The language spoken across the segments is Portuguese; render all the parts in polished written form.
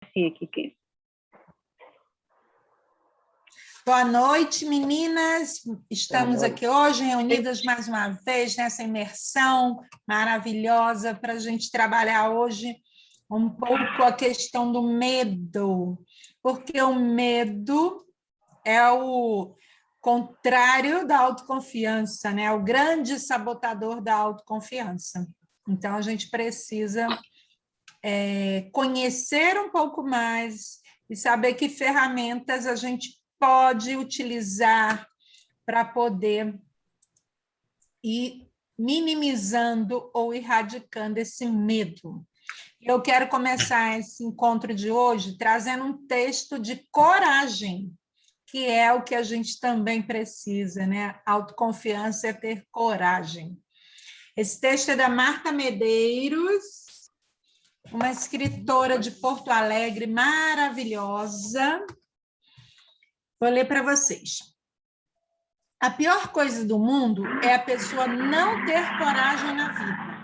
aparecia aqui. Boa noite, meninas. Estamos aqui hoje reunidas mais uma vez nessa imersão maravilhosa para a gente trabalhar hoje um pouco a questão do medo, porque o medo é o contrário da autoconfiança, né? O grande sabotador da autoconfiança. Então, a gente precisa conhecer um pouco mais e saber que ferramentas a gente pode utilizar para poder ir minimizando ou erradicando esse medo. Eu quero começar esse encontro de hoje trazendo um texto de coragem, que é o que a gente também precisa, né? Autoconfiança é ter coragem. Esse texto é da Marta Medeiros, uma escritora de Porto Alegre maravilhosa. Vou ler para vocês. A pior coisa do mundo é a pessoa não ter coragem na vida.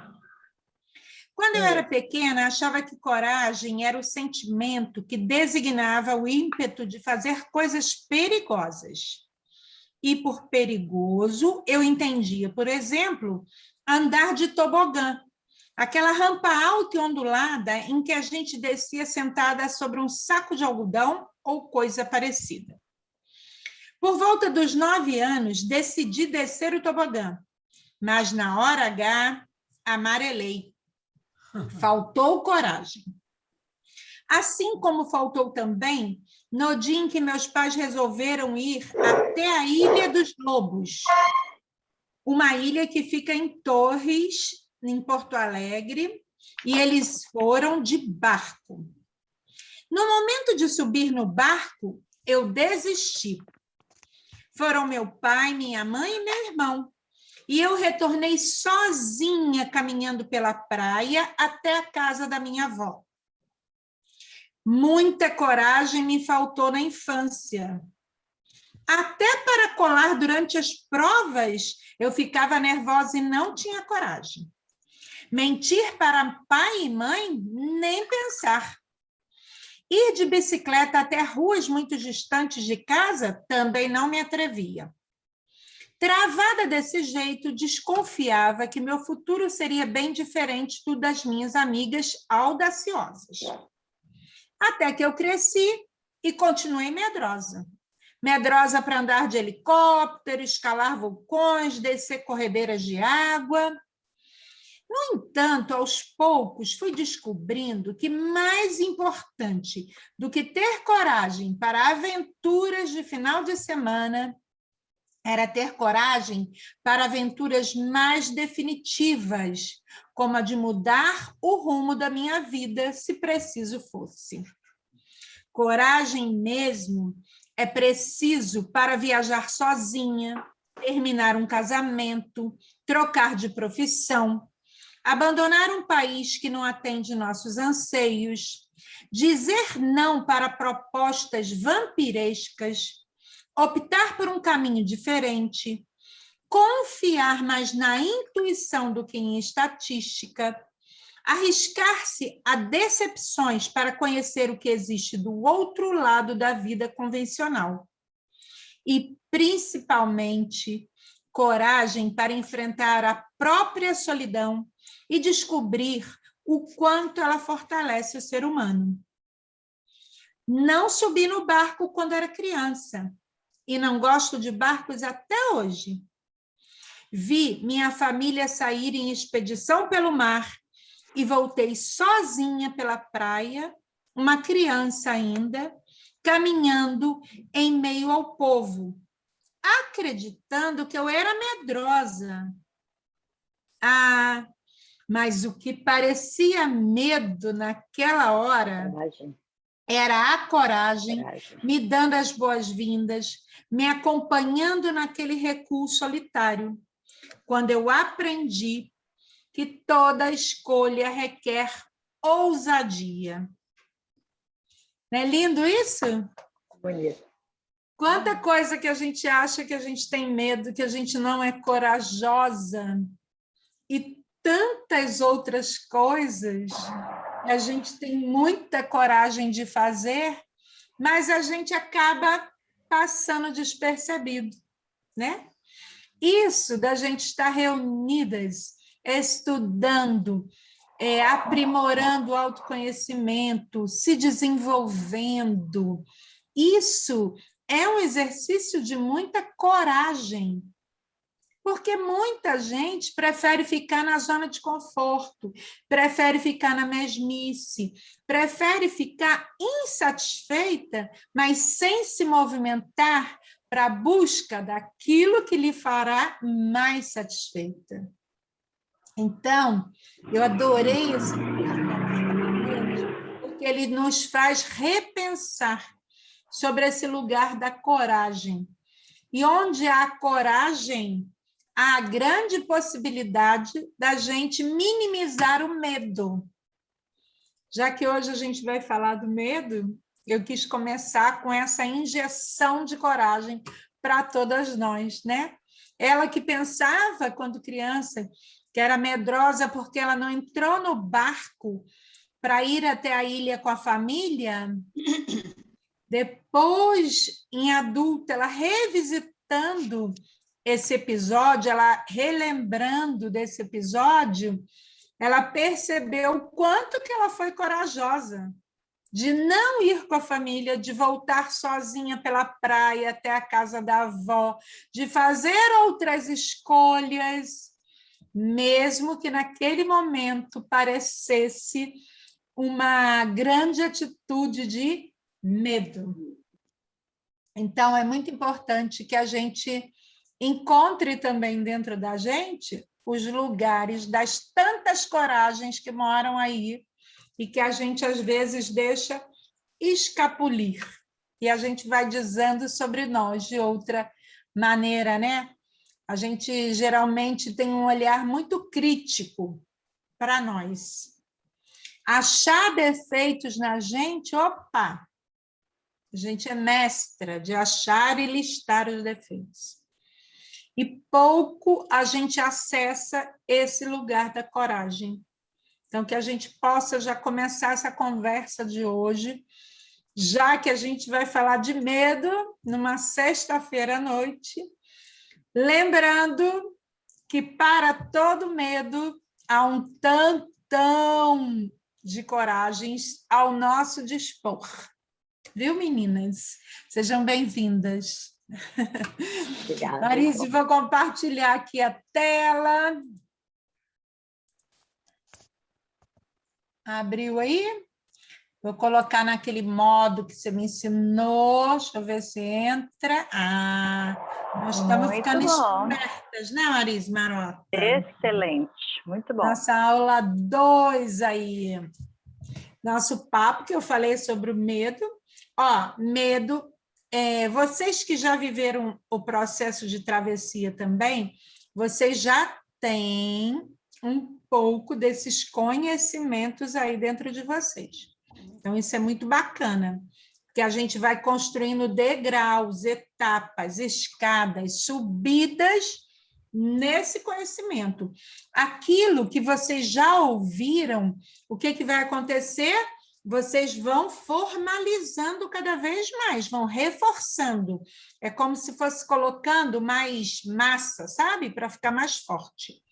Quando eu era pequena, achava que coragem era o sentimento que designava o ímpeto de fazer coisas perigosas. E por perigoso, eu entendia, por exemplo, andar de tobogã, aquela rampa alta e ondulada em que a gente descia sentada sobre um saco de algodão ou coisa parecida. Por volta dos 9 anos, decidi descer o tobogã, mas na hora H, amarelei. Faltou coragem. Assim como faltou também no dia em que meus pais resolveram ir até a Ilha dos Lobos, uma ilha que fica em Torres, em Porto Alegre, e eles foram de barco. No momento de subir no barco, eu desisti. Foram meu pai, minha mãe e meu irmão. E eu retornei sozinha, caminhando pela praia até a casa da minha avó. Muita coragem me faltou na infância. Até para colar durante as provas, eu ficava nervosa e não tinha coragem. Mentir para pai e mãe, nem pensar. Ir de bicicleta até ruas muito distantes de casa, também não me atrevia. Travada desse jeito, desconfiava que meu futuro seria bem diferente do das minhas amigas audaciosas. Até que eu cresci e continuei medrosa. Medrosa para andar de helicóptero, escalar vulcões, descer corredeiras de água. No entanto, aos poucos, fui descobrindo que mais importante do que ter coragem para aventuras de final de semana era ter coragem para aventuras mais definitivas, como a de mudar o rumo da minha vida, se preciso fosse. Coragem mesmo é preciso para viajar sozinha, terminar um casamento, trocar de profissão, abandonar um país que não atende nossos anseios, dizer não para propostas vampirescas, optar por um caminho diferente, confiar mais na intuição do que em estatística, arriscar-se a decepções para conhecer o que existe do outro lado da vida convencional. E, principalmente, coragem para enfrentar a própria solidão e descobrir o quanto ela fortalece o ser humano. Não subi no barco quando era criança e não gosto de barcos até hoje. Vi minha família sair em expedição pelo mar e voltei sozinha pela praia, uma criança ainda, caminhando em meio ao povo, acreditando que eu era medrosa. Mas o que parecia medo naquela hora era a coragem, me dando as boas-vindas, me acompanhando naquele recuo solitário, quando eu aprendi que toda escolha requer ousadia. Não é lindo isso? Bonito. Quanta coisa que a gente acha que a gente tem medo, que a gente não é corajosa. E tantas outras coisas a gente tem muita coragem de fazer, mas a gente acaba passando despercebido, né? Isso da gente estar reunidas, estudando, aprimorando o autoconhecimento, se desenvolvendo, isso é um exercício de muita coragem, porque muita gente prefere ficar na zona de conforto, prefere ficar na mesmice, prefere ficar insatisfeita, mas sem se movimentar para a busca daquilo que lhe fará mais satisfeita. Então, eu adorei esse porque ele nos faz repensar sobre esse lugar da coragem. E onde há coragem, há a grande possibilidade da gente minimizar o medo. Já que hoje a gente vai falar do medo, eu quis começar com essa injeção de coragem para todas nós, né? Ela que pensava, quando criança, que era medrosa porque ela não entrou no barco para ir até a ilha com a família, depois, em adulta, ela revisitando esse episódio, ela relembrando desse episódio, ela percebeu o quanto que ela foi corajosa de não ir com a família, de voltar sozinha pela praia até a casa da avó, de fazer outras escolhas, mesmo que naquele momento parecesse uma grande atitude de medo. Então, é muito importante que a gente encontre também dentro da gente os lugares das tantas coragens que moram aí e que a gente, às vezes, deixa escapulir. E a gente vai dizendo sobre nós de outra maneira, né? A gente geralmente tem um olhar muito crítico para nós. Achar defeitos na gente, opa! A gente é mestra de achar e listar os defeitos. E pouco a gente acessa esse lugar da coragem. Então, que a gente possa já começar essa conversa de hoje, já que a gente vai falar de medo numa sexta-feira à noite, lembrando que para todo medo há um tantão de coragens ao nosso dispor. Viu, meninas? Sejam bem-vindas. Obrigada. Marise, vou compartilhar aqui a tela. Abriu aí? Vou colocar naquele modo que você me ensinou. Deixa eu ver se entra. Nós estamos Muito ficando bom. espertas, né, Marise Marota? Excelente, muito bom. Nossa aula 2 aí. Nosso papo que eu falei sobre o medo. Medo. Vocês que já viveram o processo de travessia também, vocês já têm um pouco desses conhecimentos aí dentro de vocês. Então, isso é muito bacana, porque a gente vai construindo degraus, etapas, escadas, subidas nesse conhecimento. Aquilo que vocês já ouviram, o que vai acontecer? Vocês vão formalizando cada vez mais, vão reforçando. É como se fosse colocando mais massa, sabe? Para ficar mais forte.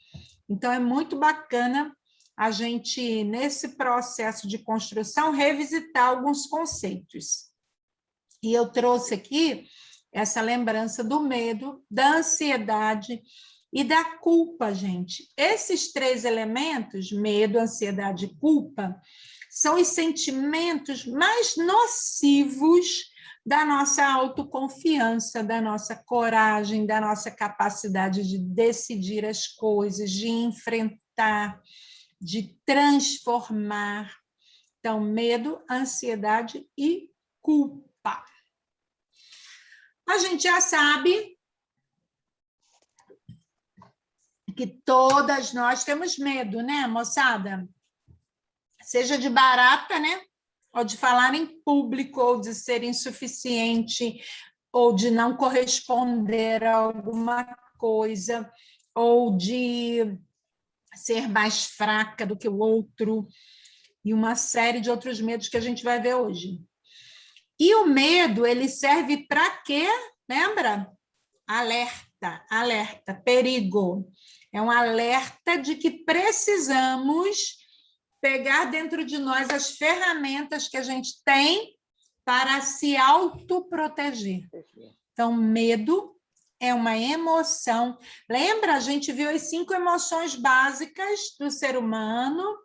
Então, é muito bacana a gente, nesse processo de construção, revisitar alguns conceitos. E eu trouxe aqui essa lembrança do medo, da ansiedade e da culpa, gente. Esses 3 elementos, medo, ansiedade e culpa, são os sentimentos mais nocivos da nossa autoconfiança, da nossa coragem, da nossa capacidade de decidir as coisas, de enfrentar, de transformar. Então, medo, ansiedade e culpa. A gente já sabe que todas nós temos medo, né, moçada? Seja de barata, né? Ou de falar em público, ou de ser insuficiente, ou de não corresponder a alguma coisa, ou de ser mais fraca do que o outro. e uma série de outros medos que a gente vai ver hoje. E o medo, ele serve para quê? Lembra? Alerta, alerta, perigo. É um alerta de que precisamos pegar dentro de nós as ferramentas que a gente tem para se autoproteger. Então, medo é uma emoção. Lembra? A gente viu as 5 emoções básicas do ser humano: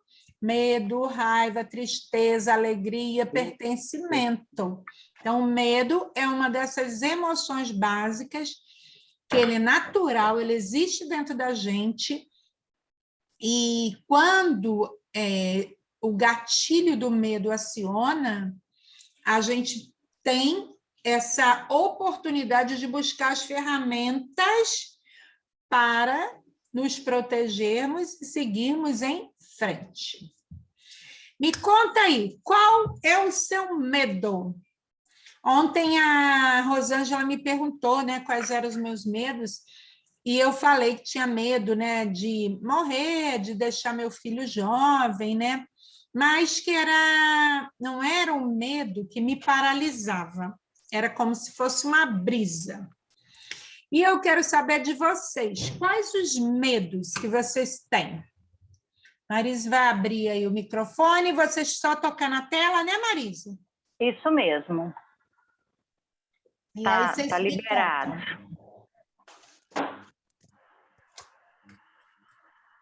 medo, raiva, tristeza, alegria, pertencimento. Então, o medo é uma dessas emoções básicas, que ele é natural, ele existe dentro da gente, e quando o gatilho do medo aciona, a gente tem essa oportunidade de buscar as ferramentas para nos protegermos e seguirmos em frente. Me conta aí, qual é o seu medo? Ontem a Rosângela me perguntou, né, quais eram os meus medos, e eu falei que tinha medo, né, de morrer, de deixar meu filho jovem, né, mas que não era um medo que me paralisava, era como se fosse uma brisa. E eu quero saber de vocês, quais os medos que vocês têm? Marisa vai abrir aí o microfone, vocês só tocar na tela, né, Marisa? Isso mesmo. E aí vocês tá me liberado. contam.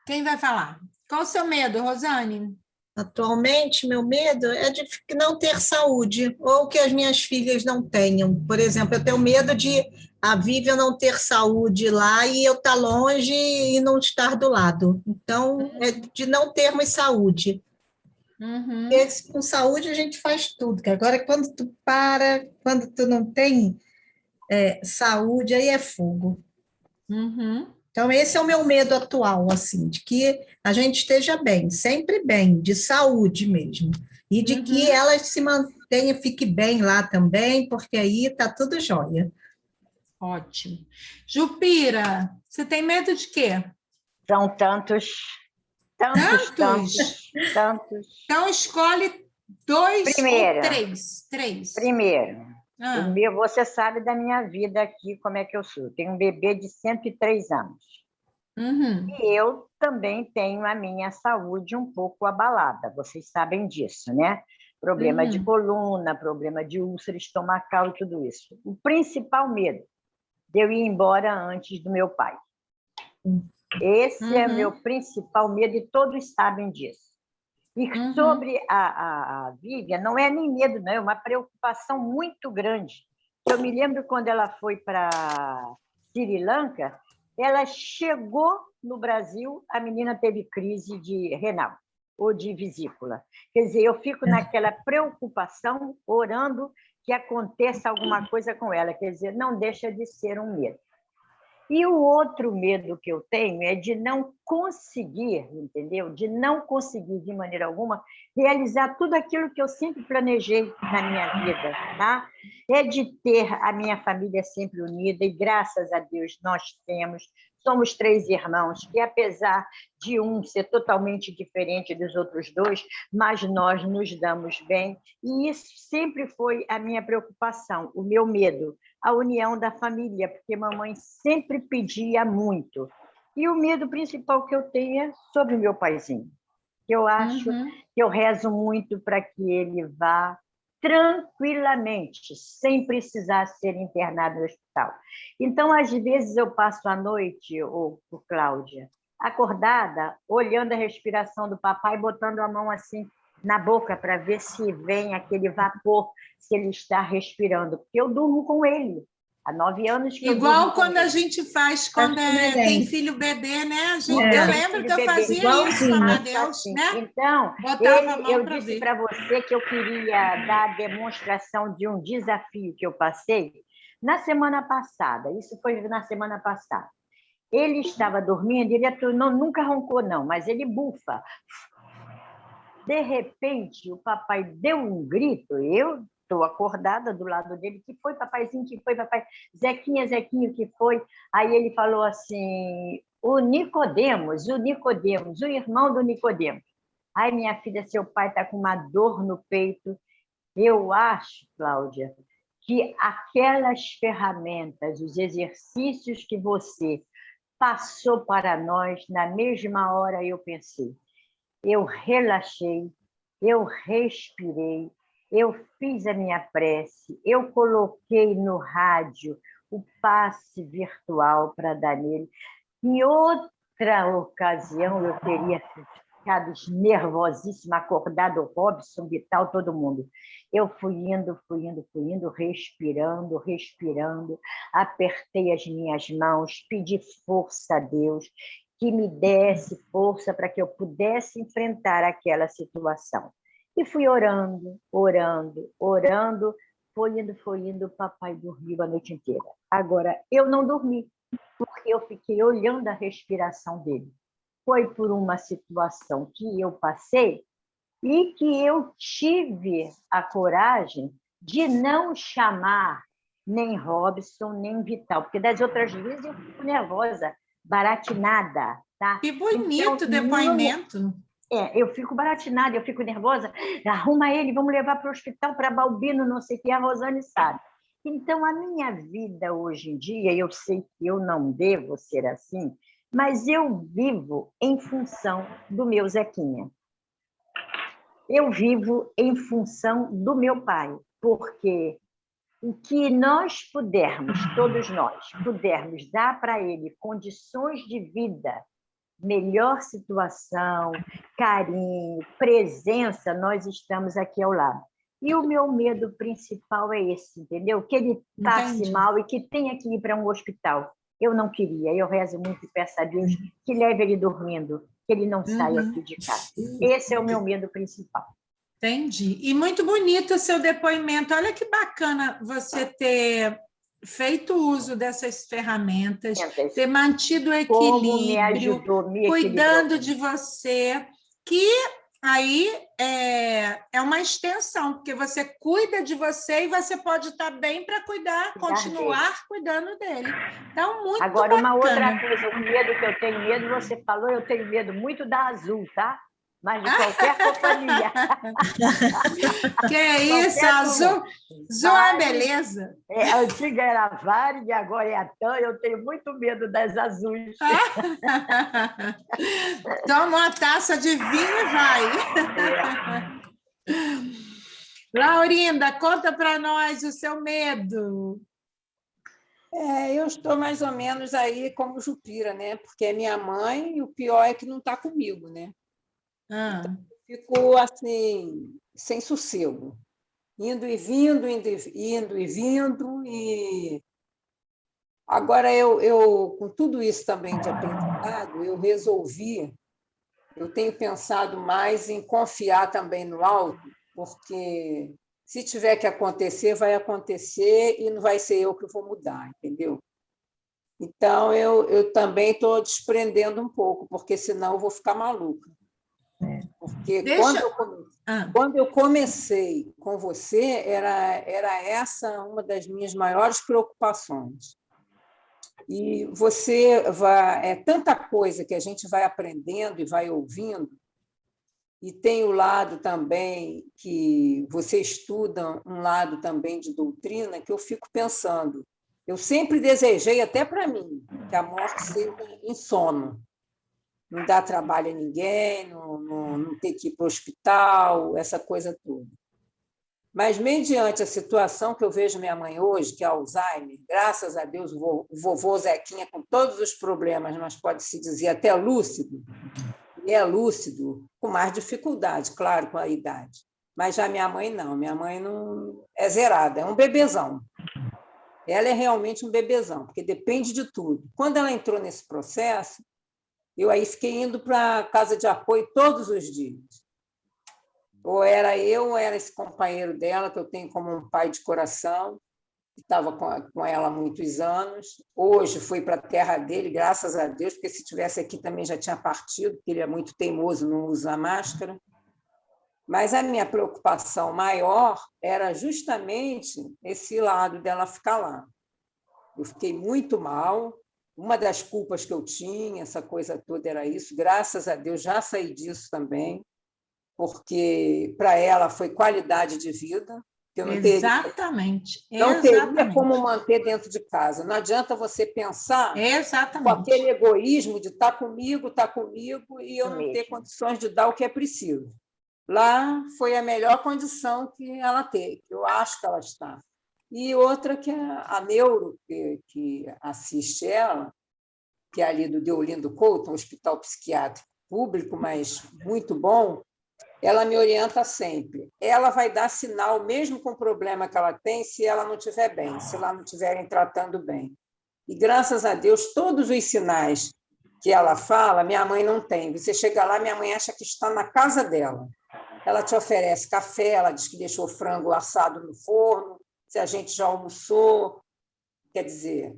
Quem vai falar? Qual o seu medo, Rosane? Atualmente, meu medo é de não ter saúde, ou que as minhas filhas não tenham. Por exemplo, eu tenho medo de a Vivian não ter saúde lá e eu estar longe e não estar do lado. Então, é de não termos saúde. Uhum. Porque com saúde a gente faz tudo, que agora quando tu para, quando tu não tem saúde, aí é fogo. Uhum. Então, esse é o meu medo atual, assim, de que a gente esteja bem, sempre bem, de saúde mesmo. E de que ela se mantenha, fique bem lá também, porque aí está tudo jóia. Ótimo. Jupira, você tem medo de quê? São tantos. Então, escolhe 2 Primeiro, ou 3. 3. Primeiro, você sabe da minha vida aqui, como é que eu sou. Tenho um bebê de 103 anos. Uhum. E eu também tenho a minha saúde um pouco abalada, vocês sabem disso, né? Problema de coluna, problema de úlcera estomacal e tudo isso. O principal medo de eu ir embora antes do meu pai. Esse é o meu principal medo e todos sabem disso. E sobre a Vivian, não é nem medo, não, é uma preocupação muito grande. Eu me lembro quando ela foi para Sri Lanka, ela chegou no Brasil, a menina teve crise de renal ou de vesícula. Quer dizer, eu fico naquela preocupação, orando que aconteça alguma coisa com ela. Quer dizer, não deixa de ser um medo. E o outro medo que eu tenho é de não conseguir, entendeu? De não conseguir, de maneira alguma, realizar tudo aquilo que eu sempre planejei na minha vida, tá? É de ter a minha família sempre unida, e graças a Deus nós temos. Somos 3 irmãos, que apesar de um ser totalmente diferente dos outros 2, mas nós nos damos bem, e isso sempre foi a minha preocupação, o meu medo, a união da família, porque mamãe sempre pedia muito. E o medo principal que eu tenho é sobre o meu paizinho, que eu acho que eu rezo muito para que ele vá tranquilamente, sem precisar ser internado no hospital. Então, às vezes, eu passo a noite, Cláudia, acordada, olhando a respiração do papai, botando a mão assim na boca para ver se vem aquele vapor, se ele está respirando, porque eu durmo com ele. Há 9 anos que igual quando a gente faz, quando tem filho bebê, né? Eu lembro que eu fazia isso com a Madeus, né? Então, eu disse para você que eu queria dar a demonstração de um desafio que eu passei na semana passada. Isso foi na semana passada. Ele estava dormindo, ele nunca roncou, não, mas ele bufa. De repente, o papai deu um grito, eu estou acordada do lado dele, que foi, papaizinho, que foi, papai? Zequinha, Zequinho, que foi? Aí ele falou assim, o Nicodemos, o irmão do Nicodemos. Ai, minha filha, seu pai está com uma dor no peito. Eu acho, Cláudia, que aquelas ferramentas, os exercícios que você passou para nós, na mesma hora eu pensei, eu relaxei, eu respirei, eu fiz a minha prece, eu coloquei no rádio o passe virtual para dar nele. Em outra ocasião, eu teria ficado nervosíssima, acordado o Robson e tal, todo mundo. Eu fui indo, respirando, respirando, apertei as minhas mãos, pedi força a Deus, que me desse força para que eu pudesse enfrentar aquela situação. E fui orando, orando, orando, foi indo, o papai dormiu a noite inteira. Agora, eu não dormi, porque eu fiquei olhando a respiração dele. Foi por uma situação que eu passei e que eu tive a coragem de não chamar nem Robson, nem Vital, porque das outras vezes eu fico nervosa, baratinada, tá? Que bonito depoimento. Eu fico baratinada, eu fico nervosa. Arruma ele, vamos levar para o hospital, para Balbino, não sei o que, a Rosane sabe. Então, a minha vida hoje em dia, eu sei que eu não devo ser assim, mas eu vivo em função do meu Zequinha. Eu vivo em função do meu pai, porque o que nós pudermos, todos nós, pudermos dar para ele condições de vida, melhor situação, carinho, presença, nós estamos aqui ao lado. E o meu medo principal é esse, entendeu? Que ele passe mal e que tenha que ir para um hospital. Eu não queria, eu rezo muito e peço a Deus que leve ele dormindo, que ele não saia aqui de casa. Esse é o meu medo principal. Entendi. E muito bonito o seu depoimento. Olha que bacana você ter feito uso dessas ferramentas, ter mantido o equilíbrio, cuidando de você, que aí é uma extensão, porque você cuida de você e você pode estar bem para continuar cuidando dele. Então, muito Agora, bacana. Uma outra coisa, o medo que eu tenho medo, você falou, eu tenho medo muito da Azul, tá? Mas de qualquer companhia. Que é isso, Azul? Azul é beleza. A antiga era a Varig, agora é a TAM, eu tenho muito medo das azuis. Toma uma taça de vinho e vai. Laurinda, conta para nós o seu medo. Eu estou mais ou menos aí como Jupira, né? Porque é minha mãe e o pior é que não está comigo, né? Então, eu fico assim, sem sossego, indo e vindo, indo e vindo. E agora eu com tudo isso também de aprendizado, eu resolvi, eu tenho pensado mais em confiar também no alto, porque se tiver que acontecer, vai acontecer e não vai ser eu que vou mudar, entendeu? Então, eu também estou desprendendo um pouco, porque senão eu vou ficar maluca. Porque quando eu comecei com você, era essa uma das minhas maiores preocupações. E você é tanta coisa que a gente vai aprendendo e vai ouvindo, e tem o lado também que você estuda, um lado também de doutrina, que eu fico pensando. Eu sempre desejei, até para mim, que a morte seja em sono. Não dar trabalho a ninguém, não ter que ir para o hospital, essa coisa toda. Mas, mediante a situação que eu vejo minha mãe hoje, que é Alzheimer, graças a Deus, o vovô Zequinha, com todos os problemas, mas pode-se dizer até lúcido, é lúcido, com mais dificuldade, claro, com a idade. Mas já minha mãe não, minha mãe não é zerada, é um bebezão. Ela é realmente um bebezão, porque depende de tudo. Quando ela entrou nesse processo, eu aí fiquei indo para a casa de apoio todos os dias. Ou era eu, ou era esse companheiro dela, que eu tenho como um pai de coração, que estava com ela há muitos anos. Hoje foi para a terra dele, graças a Deus, porque se estivesse aqui também já tinha partido, porque ele é muito teimoso, não usa máscara. Mas a minha preocupação maior era justamente esse lado dela ficar lá. Eu fiquei muito mal. Uma das culpas que eu tinha, essa coisa toda, era isso. Graças a Deus, já saí disso também. porque para ela foi qualidade de vida, que eu Exatamente. Não teria como manter dentro de casa. Não adianta você pensar com aquele egoísmo de estar comigo, e eu não ter condições de dar o que é preciso. Lá foi a melhor condição que ela teve, que eu acho que ela está. E outra que a neuro, que assiste ela, que é ali do Deolindo Couto, um hospital psiquiátrico público, mas muito bom, ela me orienta sempre. Ela vai dar sinal, mesmo com o problema que ela tem, se ela não estiver bem, se ela não estiverem tratando bem. E, graças a Deus, todos os sinais que ela fala, minha mãe não tem. Você chega lá, minha mãe acha que está na casa dela. Ela te oferece café, ela diz que deixou frango assado no forno, se a gente já almoçou. Quer dizer,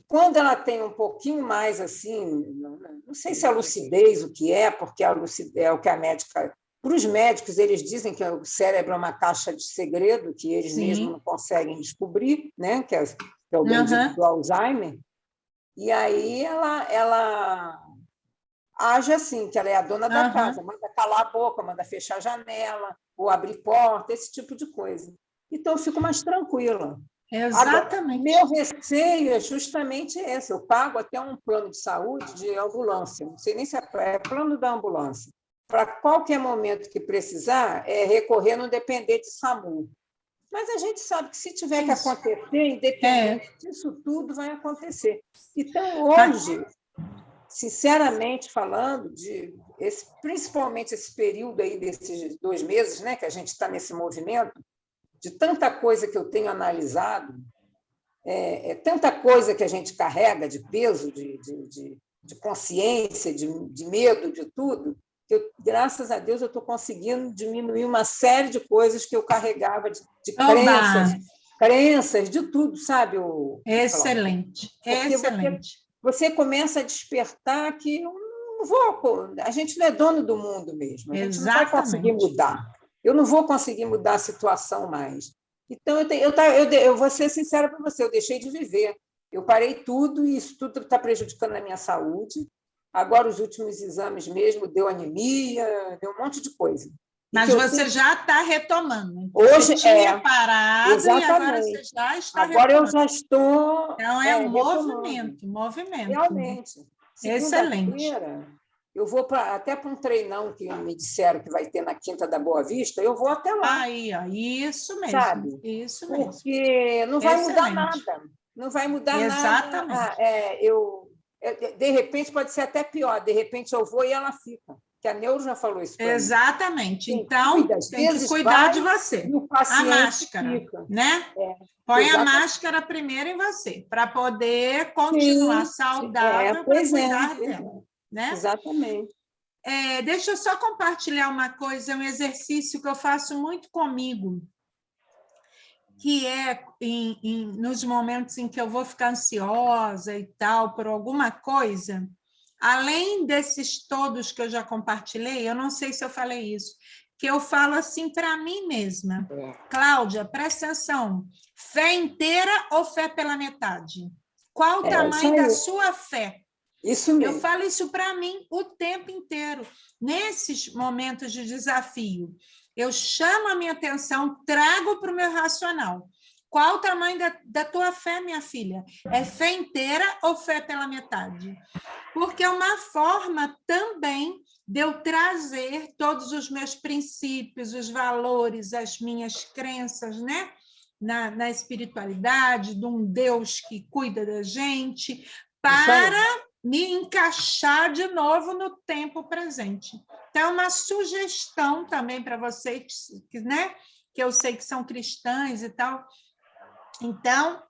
quando ela tem um pouquinho mais assim, não sei se é lucidez, o que é, porque a lucidez é o que a médica... Para os médicos, eles dizem que o cérebro é uma caixa de segredo, que eles mesmos não conseguem descobrir, né? Que é o bendito do Alzheimer. E aí ela age assim, que ela é a dona da casa, manda calar a boca, manda fechar a janela, ou abrir porta, esse tipo de coisa. Então, eu fico mais tranquila. Exatamente. Agora, meu receio é justamente esse. Eu pago até um plano de saúde de ambulância, não sei nem se é plano da ambulância. Para qualquer momento que precisar, recorrer, não depender de SAMU. Mas a gente sabe que se tiver que acontecer, independente disso tudo, vai acontecer. Então, hoje, sinceramente falando, principalmente esse período aí desses 2 meses, né, que a gente está nesse movimento, de tanta coisa que eu tenho analisado, tanta coisa que a gente carrega de peso, de consciência, de medo, de tudo, que, graças a Deus, eu estou conseguindo diminuir uma série de coisas que eu carregava, de crenças, de tudo, sabe? Excelente, excelente. Você começa a despertar que eu não vou... A gente não é dono do mundo mesmo, a gente não vai conseguir mudar. Eu não vou conseguir mudar a situação mais. Então, eu vou ser sincera para você, eu deixei de viver. Eu parei tudo e isso tudo está prejudicando a minha saúde. Agora, os últimos exames mesmo, deu anemia, deu um monte de coisa. Mas você já está retomando. Hoje você tinha parado exatamente. E agora você já está agora retomando. Eu já estou Então, movimento. Realmente. Excelente. Eu vou até para um treinão que me disseram que vai ter na Quinta da Boa Vista, eu vou até lá. Aí, ó, isso mesmo. Sabe? Isso mesmo. Porque não vai mudar nada. Não vai mudar nada. De repente, pode ser até pior. De repente, eu vou e ela fica. Que a neuro já falou isso para mim. Exatamente. Então, tem que cuidar de você. A máscara, né? Põe a máscara primeiro em você, para poder continuar saudável, para cuidar dela. Né? Exatamente. Deixa eu só compartilhar uma coisa, um exercício que eu faço muito comigo, que é nos momentos em que eu vou ficar ansiosa e tal, por alguma coisa, além desses todos que eu já compartilhei, eu não sei se eu falei isso, que eu falo assim para mim mesma. Cláudia, presta atenção, fé inteira ou fé pela metade? Qual o tamanho da sua fé? Isso mesmo. Eu falo isso para mim o tempo inteiro. Nesses momentos de desafio, eu chamo a minha atenção, trago para o meu racional. Qual o tamanho da tua fé, minha filha? É fé inteira ou fé pela metade? Porque é uma forma também de eu trazer todos os meus princípios, os valores, as minhas crenças, né? Na espiritualidade, de um Deus que cuida da gente, para me encaixar de novo no tempo presente. Então, é uma sugestão também para vocês, né? Que eu sei que são cristãs e tal. Então,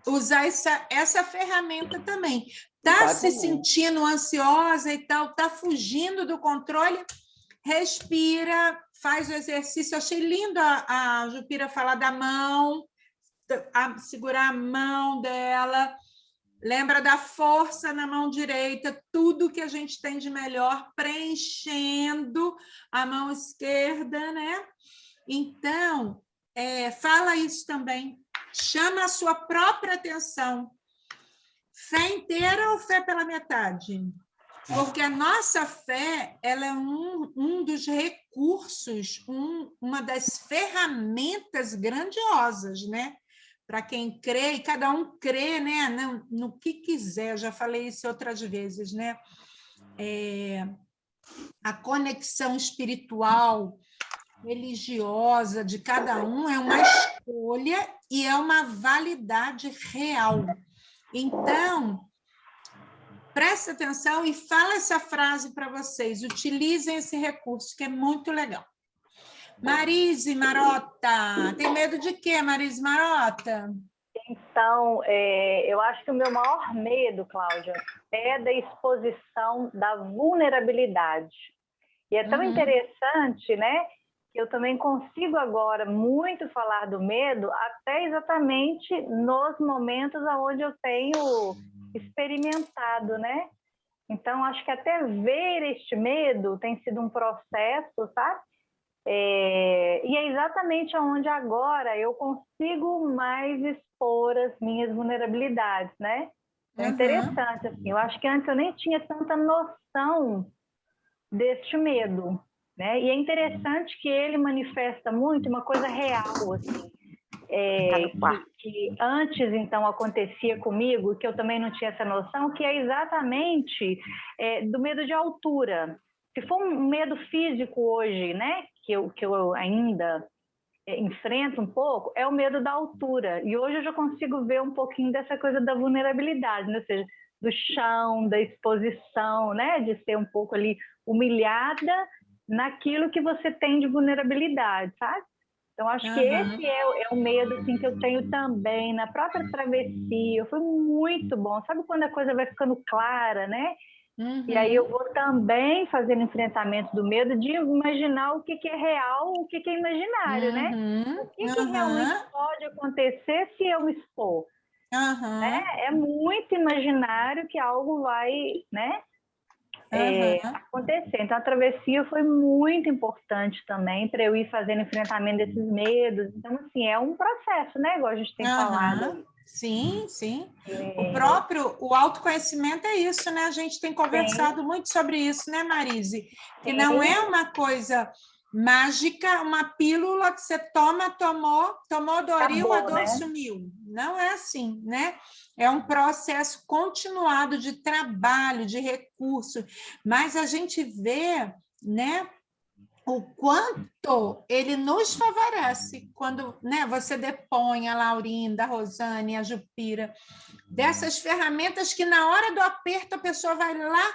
usar essa ferramenta também. Está se sentindo ansiosa e tal, está fugindo do controle? Respira, faz o exercício. Eu achei lindo a Jupira falar da mão, segurar a mão dela. Lembra da força na mão direita, tudo que a gente tem de melhor, preenchendo a mão esquerda, né? Então, fala isso também. Chama a sua própria atenção. Fé inteira ou fé pela metade? Porque a nossa fé, ela é um dos recursos, uma das ferramentas grandiosas, né? Para quem crê, e cada um crê, né, no que quiser. Eu já falei isso outras vezes, né? A conexão espiritual, religiosa de cada um é uma escolha e é uma validade real. Então, presta atenção e fala essa frase para vocês. Utilizem esse recurso, que é muito legal. Marise Marota. Tem medo de quê, Marise Marota? Então, eu acho que o meu maior medo, Cláudia, é da exposição da vulnerabilidade. E é tão interessante, né, que eu também consigo agora muito falar do medo até exatamente nos momentos onde eu tenho experimentado, né? Então, acho que até ver este medo tem sido um processo, sabe? E é exatamente onde agora eu consigo mais expor as minhas vulnerabilidades, né? É interessante, assim, eu acho que antes eu nem tinha tanta noção deste medo, né? E é interessante que ele manifesta muito uma coisa real, assim, que antes, então, acontecia comigo, que eu também não tinha essa noção, que é exatamente do medo de altura. Se for um medo físico hoje, né, que eu ainda enfrento um pouco, é o medo da altura. E hoje eu já consigo ver um pouquinho dessa coisa da vulnerabilidade, né? Ou seja, do chão, da exposição, né, de ser um pouco ali humilhada naquilo que você tem de vulnerabilidade, sabe? Então, acho que esse é o medo assim, que eu tenho também na própria travessia. Foi muito bom. Sabe quando a coisa vai ficando clara, né? E aí eu vou também fazendo enfrentamento do medo de imaginar o que é real, o que é imaginário, né? O que realmente pode acontecer se eu me expor. Né? É muito imaginário que algo vai, né, acontecer. Então, a travessia foi muito importante também para eu ir fazendo enfrentamento desses medos. Então, assim, é um processo, né? Igual a gente tem falado. Sim, sim. O autoconhecimento é isso, né? A gente tem conversado muito sobre isso, né, Marise? Que não é uma coisa mágica, uma pílula que você tomou Doril, a dor sumiu. Não é assim, né? É um processo continuado de trabalho, de recurso, mas a gente vê, né, o quanto ele nos favorece quando, né, você depõe a Laurinda, a Rosane, a Jupira, dessas ferramentas que na hora do aperto a pessoa vai lá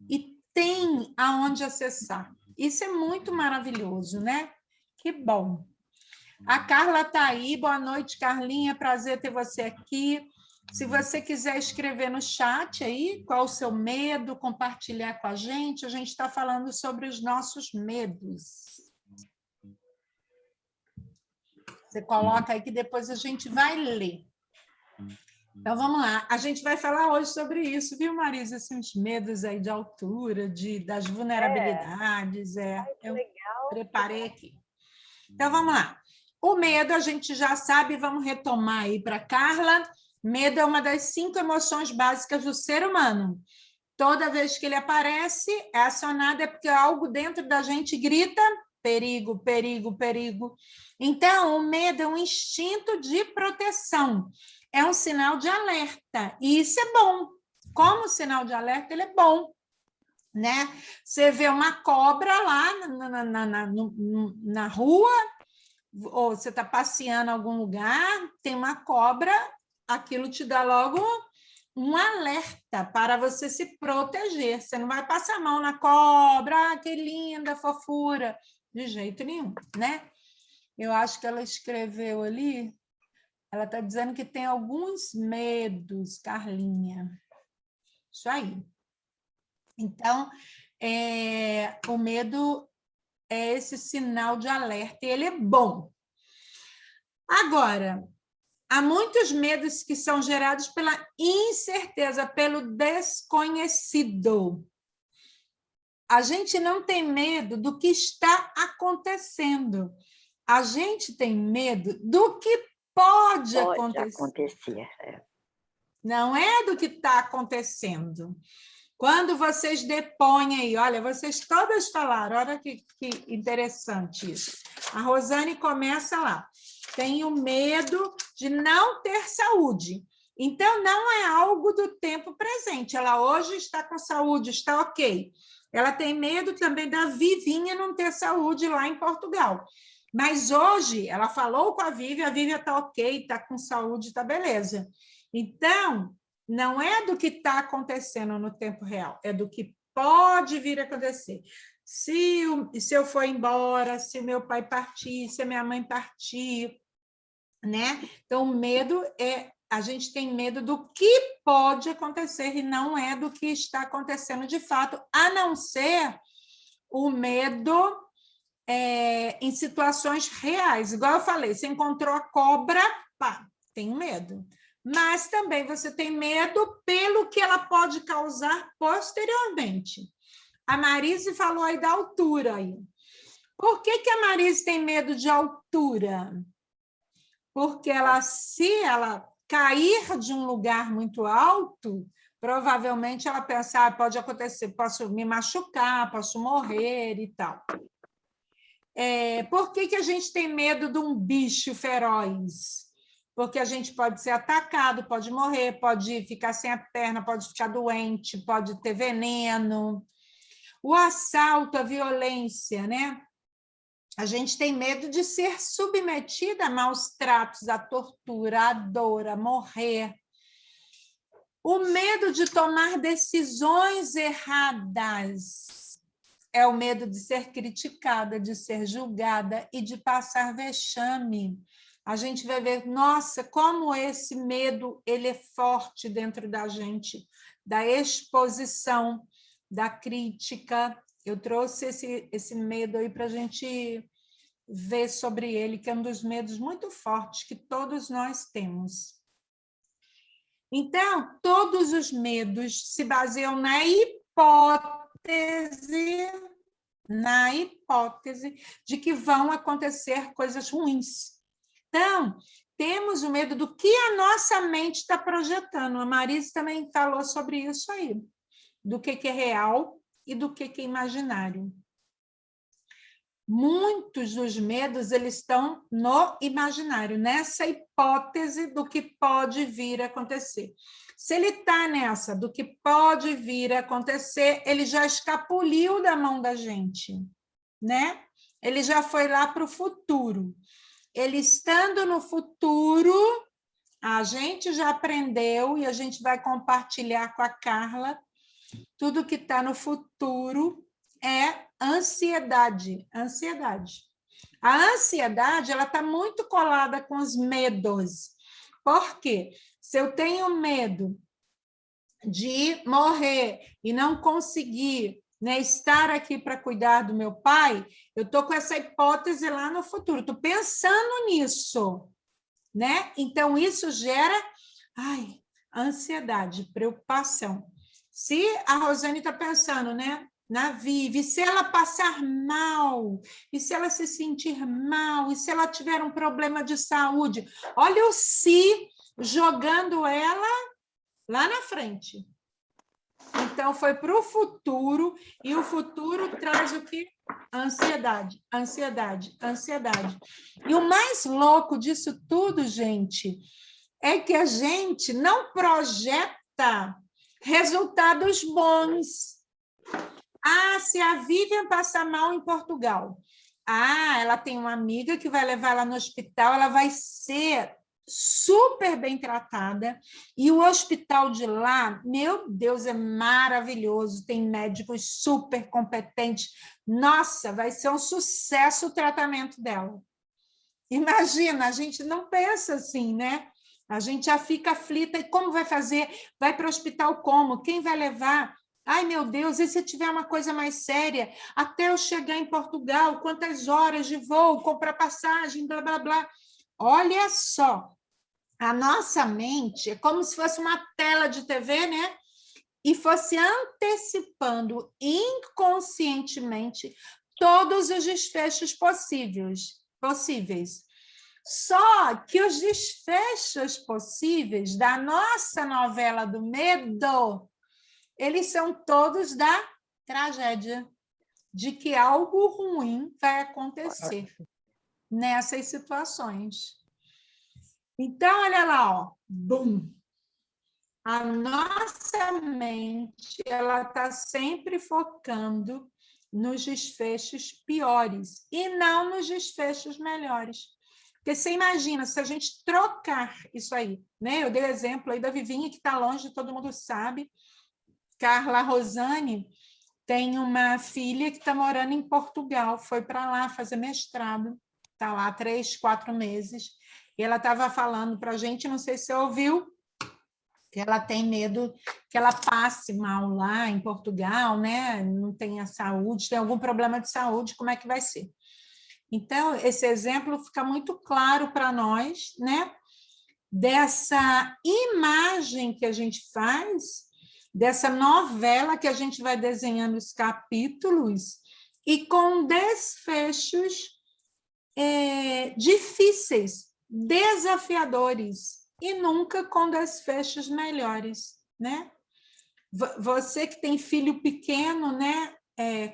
e tem aonde acessar. Isso é muito maravilhoso, né? Que bom. A Carla está aí. Boa noite, Carlinha. Prazer ter você aqui. Se você quiser escrever no chat aí, qual o seu medo, compartilhar com a gente está falando sobre os nossos medos. Você coloca aí que depois a gente vai ler. Então, vamos lá. A gente vai falar hoje sobre isso, viu, Marisa? Esses medos aí de altura, das vulnerabilidades. Eu preparei aqui. Então, vamos lá. O medo, a gente já sabe, vamos retomar aí para Carla. Medo é uma das 5 emoções básicas do ser humano. Toda vez que ele aparece, é acionado, é porque algo dentro da gente grita perigo, perigo, perigo. Então, o medo é um instinto de proteção, é um sinal de alerta, e isso é bom. Como sinal de alerta, ele é bom, né? Você vê uma cobra lá na rua, ou você está passeando em algum lugar, tem uma cobra, aquilo te dá logo um alerta para você se proteger. Você não vai passar a mão na cobra, que linda, fofura, de jeito nenhum, né? Eu acho que ela escreveu ali, ela está dizendo que tem alguns medos, Carlinha. Isso aí. Então, o medo é esse sinal de alerta, e ele é bom. Agora, há muitos medos que são gerados pela incerteza, pelo desconhecido. A gente não tem medo do que está acontecendo. A gente tem medo do que pode acontecer. Não é do que está acontecendo. Quando vocês depõem aí, olha, vocês todas falaram, olha que interessante isso. A Rosane começa lá. Tenho medo de não ter saúde. Então, não é algo do tempo presente. Ela hoje está com saúde, está ok. Ela tem medo também da Vivinha não ter saúde lá em Portugal. Mas hoje, ela falou com a Vivian está ok, está com saúde, está beleza. Então, não é do que está acontecendo no tempo real, é do que pode vir a acontecer. Se eu for embora, se meu pai partir, se a minha mãe partir, né? Então, o medo a gente tem medo do que pode acontecer e não é do que está acontecendo de fato, a não ser o medo em situações reais. Igual eu falei, você encontrou a cobra, pá, tem medo. Mas também você tem medo pelo que ela pode causar posteriormente. A Marise falou aí da altura. Aí. Por que a Marise tem medo de altura? Porque se ela cair de um lugar muito alto, provavelmente ela pensa, pode acontecer, posso me machucar, posso morrer e tal. Por que a gente tem medo de um bicho feroz? Porque a gente pode ser atacado, pode morrer, pode ficar sem a perna, pode ficar doente, pode ter veneno. O assalto, a violência, né? A gente tem medo de ser submetida a maus tratos, a tortura, a dor, a morrer. O medo de tomar decisões erradas é o medo de ser criticada, de ser julgada e de passar vexame. A gente vai ver, nossa, como esse medo ele é forte dentro da gente, da exposição, da crítica. Eu trouxe esse medo aí para a gente ver sobre ele, que é um dos medos muito fortes que todos nós temos. Então, todos os medos se baseiam na hipótese de que vão acontecer coisas ruins. Então, temos o medo do que a nossa mente está projetando. A Marise também falou sobre isso aí, do que é real e do que é imaginário. Muitos dos medos eles estão no imaginário, nessa hipótese do que pode vir a acontecer. Se ele está nessa do que pode vir a acontecer, ele já escapuliu da mão da gente, né? Ele já foi lá para o futuro. Ele estando no futuro, a gente já aprendeu e a gente vai compartilhar com a Carla tudo que está no futuro é ansiedade. A ansiedade ela está muito colada com os medos. Por quê? Se eu tenho medo de morrer e não conseguir, né, estar aqui para cuidar do meu pai, eu estou com essa hipótese lá no futuro, estou pensando nisso, né? Então, isso gera ansiedade, preocupação. Se a Rosane está pensando, né, na Vivi, se ela passar mal, e se ela se sentir mal, e se ela tiver um problema de saúde, olha o si jogando ela lá na frente. Então, foi para o futuro, e o futuro traz o quê? Ansiedade. E o mais louco disso tudo, gente, é que a gente não projeta resultados bons. Se a Vivian passar mal em Portugal, ela tem uma amiga que vai levar ela no hospital, ela vai ser super bem tratada, e o hospital de lá, meu Deus, é maravilhoso, tem médicos super competentes, nossa, vai ser um sucesso o tratamento dela. Imagina, a gente não pensa assim, né? A gente já fica aflita, e como vai fazer? Vai para o hospital como? Quem vai levar? Ai, meu Deus, e se tiver uma coisa mais séria? Até eu chegar em Portugal, quantas horas de voo, comprar passagem, blá, blá, blá. Olha só, a nossa mente é como se fosse uma tela de TV, né? E fosse antecipando inconscientemente todos os desfechos possíveis. Só que os desfechos possíveis da nossa novela do medo, eles são todos da tragédia, de que algo ruim vai acontecer nessas situações. Então, olha lá, ó, bum! A nossa mente, ela está sempre focando nos desfechos piores e não nos desfechos melhores. Porque você imagina, se a gente trocar isso aí, né? Eu dei o exemplo aí da Vivinha, que está longe, todo mundo sabe. Carla Rosane tem uma filha que está morando em Portugal, foi para lá fazer mestrado, está lá 3, 4 meses, e ela estava falando para a gente, não sei se você ouviu, que ela tem medo que ela passe mal lá em Portugal, né? Não tenha saúde, tem algum problema de saúde, como é que vai ser? Então, esse exemplo fica muito claro para nós, né? Dessa imagem que a gente faz, dessa novela que a gente vai desenhando os capítulos e com desfechos difíceis, desafiadores e nunca com desfechos melhores, né? Você que tem filho pequeno, né,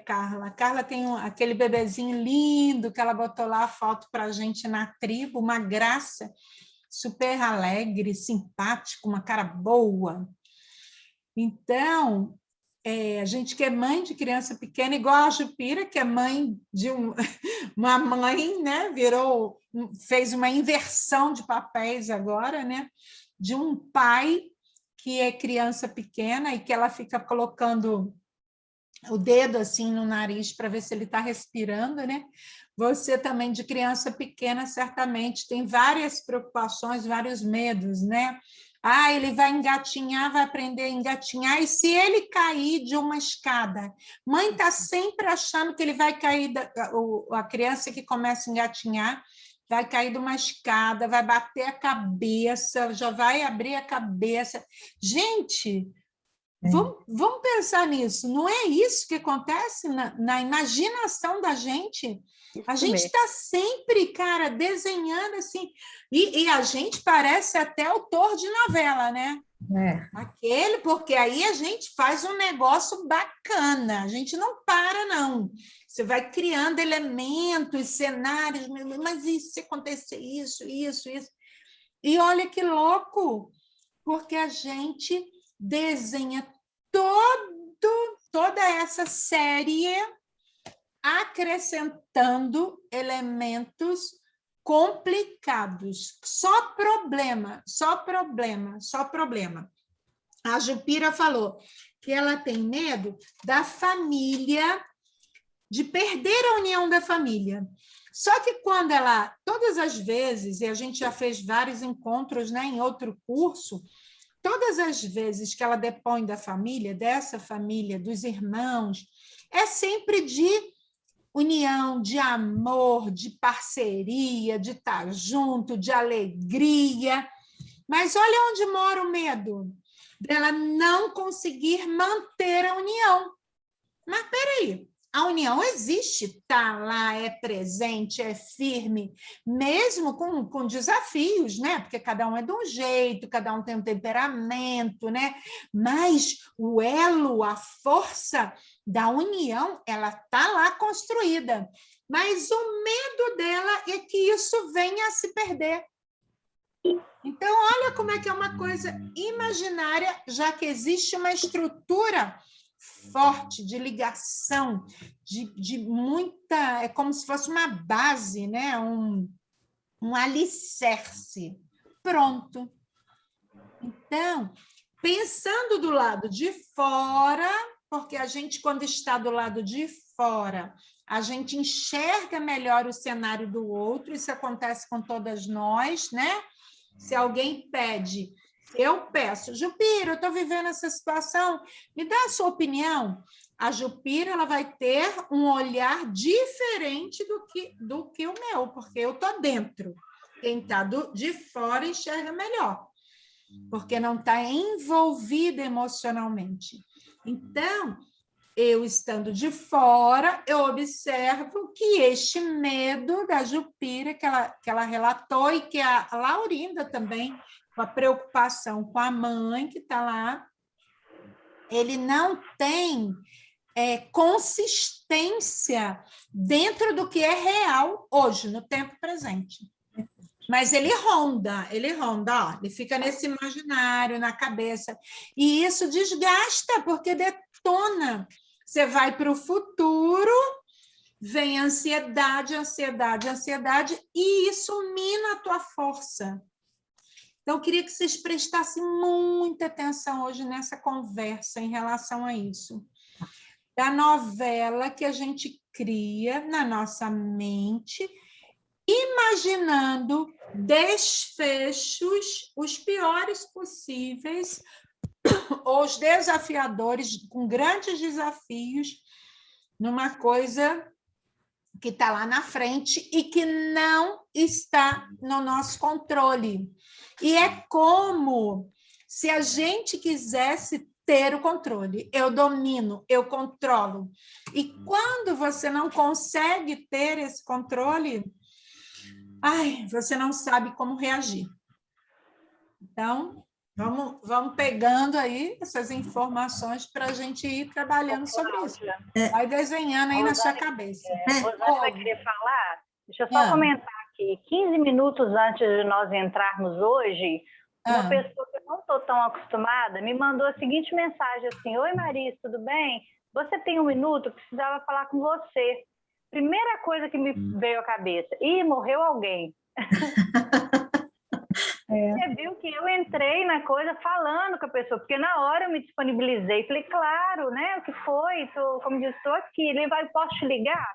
Carla? Carla tem aquele bebezinho lindo que ela botou lá a foto para a gente na tribo, uma graça, super alegre, simpático, uma cara boa. Então, a gente que é mãe de criança pequena, igual a Jupira, que é mãe de uma mãe, né? Fez uma inversão de papéis agora, né? De um pai que é criança pequena e que ela fica colocando o dedo assim no nariz para ver se ele está respirando, né? Você também de criança pequena certamente tem várias preocupações, vários medos, né? Ah, ele vai engatinhar, vai aprender a engatinhar, e se ele cair de uma escada? Mãe está sempre achando que ele vai cair, a criança que começa a engatinhar, vai cair de uma escada, vai bater a cabeça, já vai abrir a cabeça. Gente, vamos pensar nisso. Não é isso que acontece na imaginação da gente? A gente está sempre, cara, desenhando assim. E a gente parece até autor de novela, né? Porque aí a gente faz um negócio bacana. A gente não para, não. Você vai criando elementos, cenários, mas e se acontecer isso? E olha que louco, porque a gente desenha toda essa série acrescentando elementos complicados. Só problema. A Jupira falou que ela tem medo da família, de perder a união da família. Só que quando todas as vezes, e a gente já fez vários encontros, né, em outro curso, todas as vezes que ela depõe da família, dessa família, dos irmãos, é sempre de união, de amor, de parceria, de estar junto, de alegria. Mas olha onde mora o medo dela não conseguir manter a união. Mas peraí, a união existe, está lá, é presente, é firme, mesmo com desafios, né? Porque cada um é de um jeito, cada um tem um temperamento, né? Mas o elo, a força da união, ela está lá construída. Mas o medo dela é que isso venha a se perder. Então, olha como é que é uma coisa imaginária, já que existe uma estrutura forte de ligação, de muita... É como se fosse uma base, né? Um alicerce. Pronto. Então, pensando do lado de fora, porque a gente, quando está do lado de fora, a gente enxerga melhor o cenário do outro, isso acontece com todas nós, né? Se alguém pede, eu peço, Jupira, eu estou vivendo essa situação, me dá a sua opinião. A Jupira ela vai ter um olhar diferente do que o meu, porque eu estou dentro. Quem está de fora enxerga melhor, porque não está envolvida emocionalmente. Então, eu estando de fora, eu observo que este medo da Jupira, que ela relatou, e que a Laurinda também, com a preocupação com a mãe que está lá, ele não tem consistência dentro do que é real hoje, no tempo presente. Mas ele ronda, ó, ele fica nesse imaginário, na cabeça. E isso desgasta, porque detona. Você vai para o futuro, vem ansiedade, e isso mina a tua força. Então, eu queria que vocês prestassem muita atenção hoje nessa conversa em relação a isso. Da novela que a gente cria na nossa mente, imaginando desfechos os piores possíveis, ou os desafiadores, com grandes desafios, numa coisa que está lá na frente e que não está no nosso controle. E é como se a gente quisesse ter o controle. Eu domino, eu controlo. E quando você não consegue ter esse controle, você não sabe como reagir. Então, vamos pegando aí essas informações para a gente ir trabalhando sobre isso. Vai desenhando aí na sua cabeça. Rosângela vai querer falar? Deixa eu só comentar aqui. 15 minutos antes de nós entrarmos hoje, uma pessoa que eu não estou tão acostumada me mandou a seguinte mensagem assim: oi, Marisa, tudo bem? Você tem um minuto? Eu precisava falar com você. Primeira coisa que me veio à cabeça: morreu alguém. Você viu que eu entrei na coisa falando com a pessoa, porque na hora eu me disponibilizei, falei, claro, né, o que foi? Como disse, estou aqui, ele vai, posso te ligar?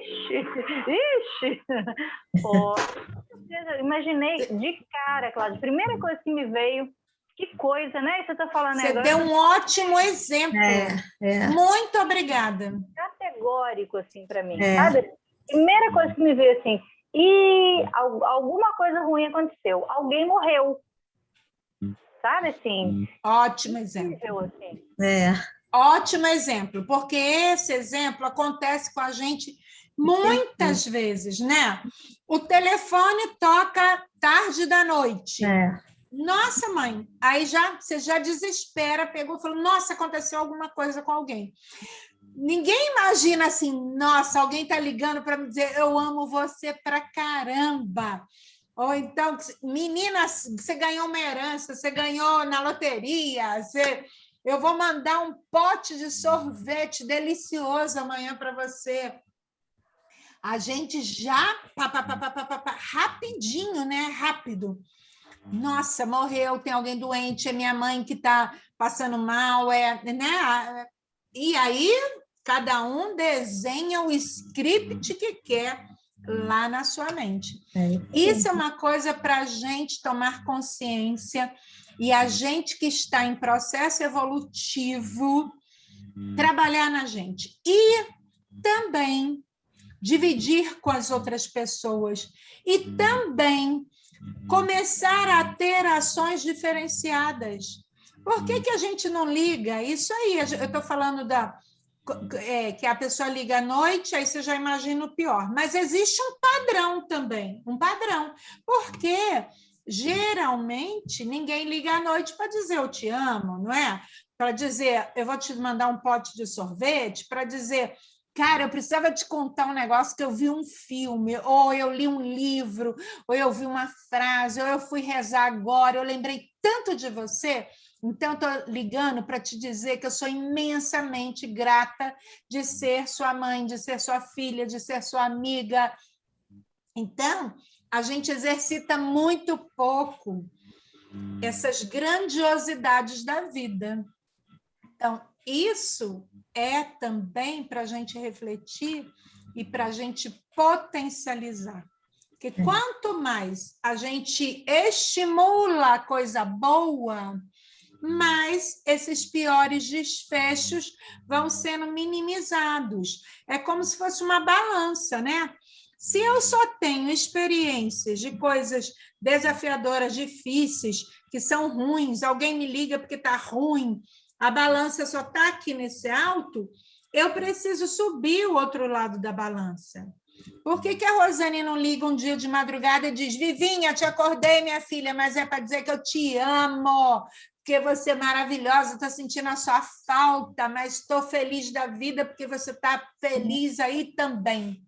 Ixi! Pô, imaginei de cara, Cláudia, primeira coisa que me veio, que coisa, né, você está falando Você agora. Deu um ótimo exemplo. Muito obrigada. Categórico, assim, para mim, sabe? Primeira coisa que me veio, assim, e alguma coisa ruim aconteceu. Alguém morreu. Sabe, assim? Ótimo exemplo. Assim. Ótimo exemplo, porque esse exemplo acontece com a gente muitas vezes, né? O telefone toca tarde da noite. Nossa, mãe, aí você já desespera, pegou e falou, nossa, aconteceu alguma coisa com alguém. Ninguém imagina assim, nossa, alguém está ligando para me dizer eu amo você pra caramba. Ou então, menina, você ganhou uma herança, você ganhou na loteria, eu vou mandar um pote de sorvete delicioso amanhã para você. A gente já, rapidinho, né? Rápido. Nossa, morreu, tem alguém doente, é minha mãe que está passando mal, né? E aí, cada um desenha o script que quer lá na sua mente. Isso é uma coisa para a gente tomar consciência e a gente que está em processo evolutivo trabalhar na gente. E também dividir com as outras pessoas e também começar a ter ações diferenciadas. Por que a gente não liga? Isso aí, eu estou falando que a pessoa liga à noite, aí você já imagina o pior. Mas existe um padrão também, um padrão. Porque, geralmente, ninguém liga à noite para dizer eu te amo, não é? Para dizer, eu vou te mandar um pote de sorvete, para dizer, cara, eu precisava te contar um negócio que eu vi um filme, ou eu li um livro, ou eu vi uma frase, ou eu fui rezar agora, eu lembrei tanto de você. Então, estou ligando para te dizer que eu sou imensamente grata de ser sua mãe, de ser sua filha, de ser sua amiga. Então, a gente exercita muito pouco essas grandiosidades da vida. Então, isso é também para a gente refletir e para a gente potencializar. Porque quanto mais a gente estimula a coisa boa, mais esses piores desfechos vão sendo minimizados. É como se fosse uma balança, né? Se eu só tenho experiências de coisas desafiadoras, difíceis, que são ruins, alguém me liga porque está ruim, a balança só está aqui nesse alto, eu preciso subir o outro lado da balança. Por que a Rosane não liga um dia de madrugada e diz, Vivinha, te acordei, minha filha, mas é para dizer que eu te amo, porque você é maravilhosa, estou sentindo a sua falta, mas estou feliz da vida porque você está feliz aí também.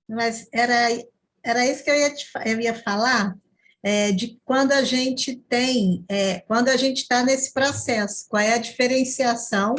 Mas era isso que eu ia falar, de quando a gente tem, quando a gente está nesse processo, qual é a diferenciação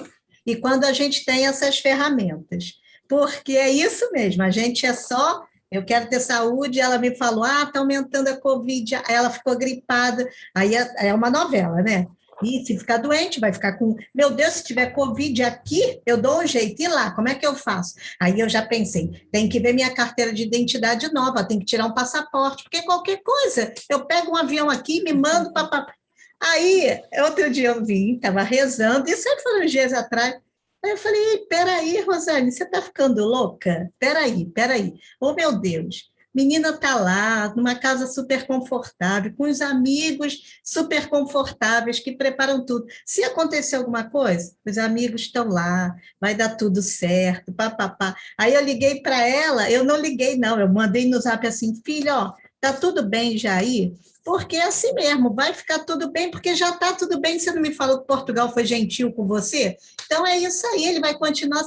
e quando a gente tem essas ferramentas. Porque é isso mesmo, a gente é só, eu quero ter saúde, ela me falou, está aumentando a Covid, aí ela ficou gripada, aí é uma novela, né? E se ficar doente, vai ficar com, meu Deus, se tiver Covid aqui, eu dou um jeito, e lá, como é que eu faço? Aí eu já pensei, tem que ver minha carteira de identidade nova, tem que tirar um passaporte, porque qualquer coisa, eu pego um avião aqui e me mando para... Aí, outro dia eu vim, estava rezando, isso aí foi uns dias atrás, aí eu falei, peraí, Rosane, você está ficando louca? Peraí, oh meu Deus, menina está lá, numa casa super confortável, com os amigos super confortáveis, que preparam tudo. Se acontecer alguma coisa, os amigos estão lá, vai dar tudo certo, papapá. Aí eu liguei para ela, eu não liguei não, eu mandei no zap assim, filha, ó, tá tudo bem já aí? Porque é assim mesmo, vai ficar tudo bem, porque já está tudo bem, você não me falou que Portugal foi gentil com você? Então é isso aí, ele vai continuar...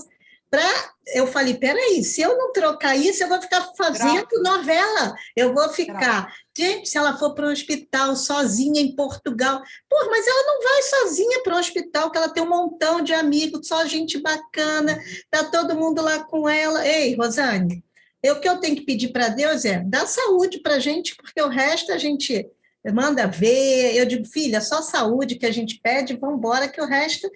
Eu falei, peraí, se eu não trocar isso, eu vou ficar fazendo novela, eu vou ficar... Gente, se ela for para um hospital sozinha em Portugal, pô, mas ela não vai sozinha para o hospital, que ela tem um montão de amigos, só gente bacana, tá todo mundo lá com ela. Ei, Rosane, o que eu tenho que pedir para Deus é dar saúde para a gente, porque o resto a gente manda ver. Eu digo, filha, só saúde que a gente pede, vamos embora, que o resto...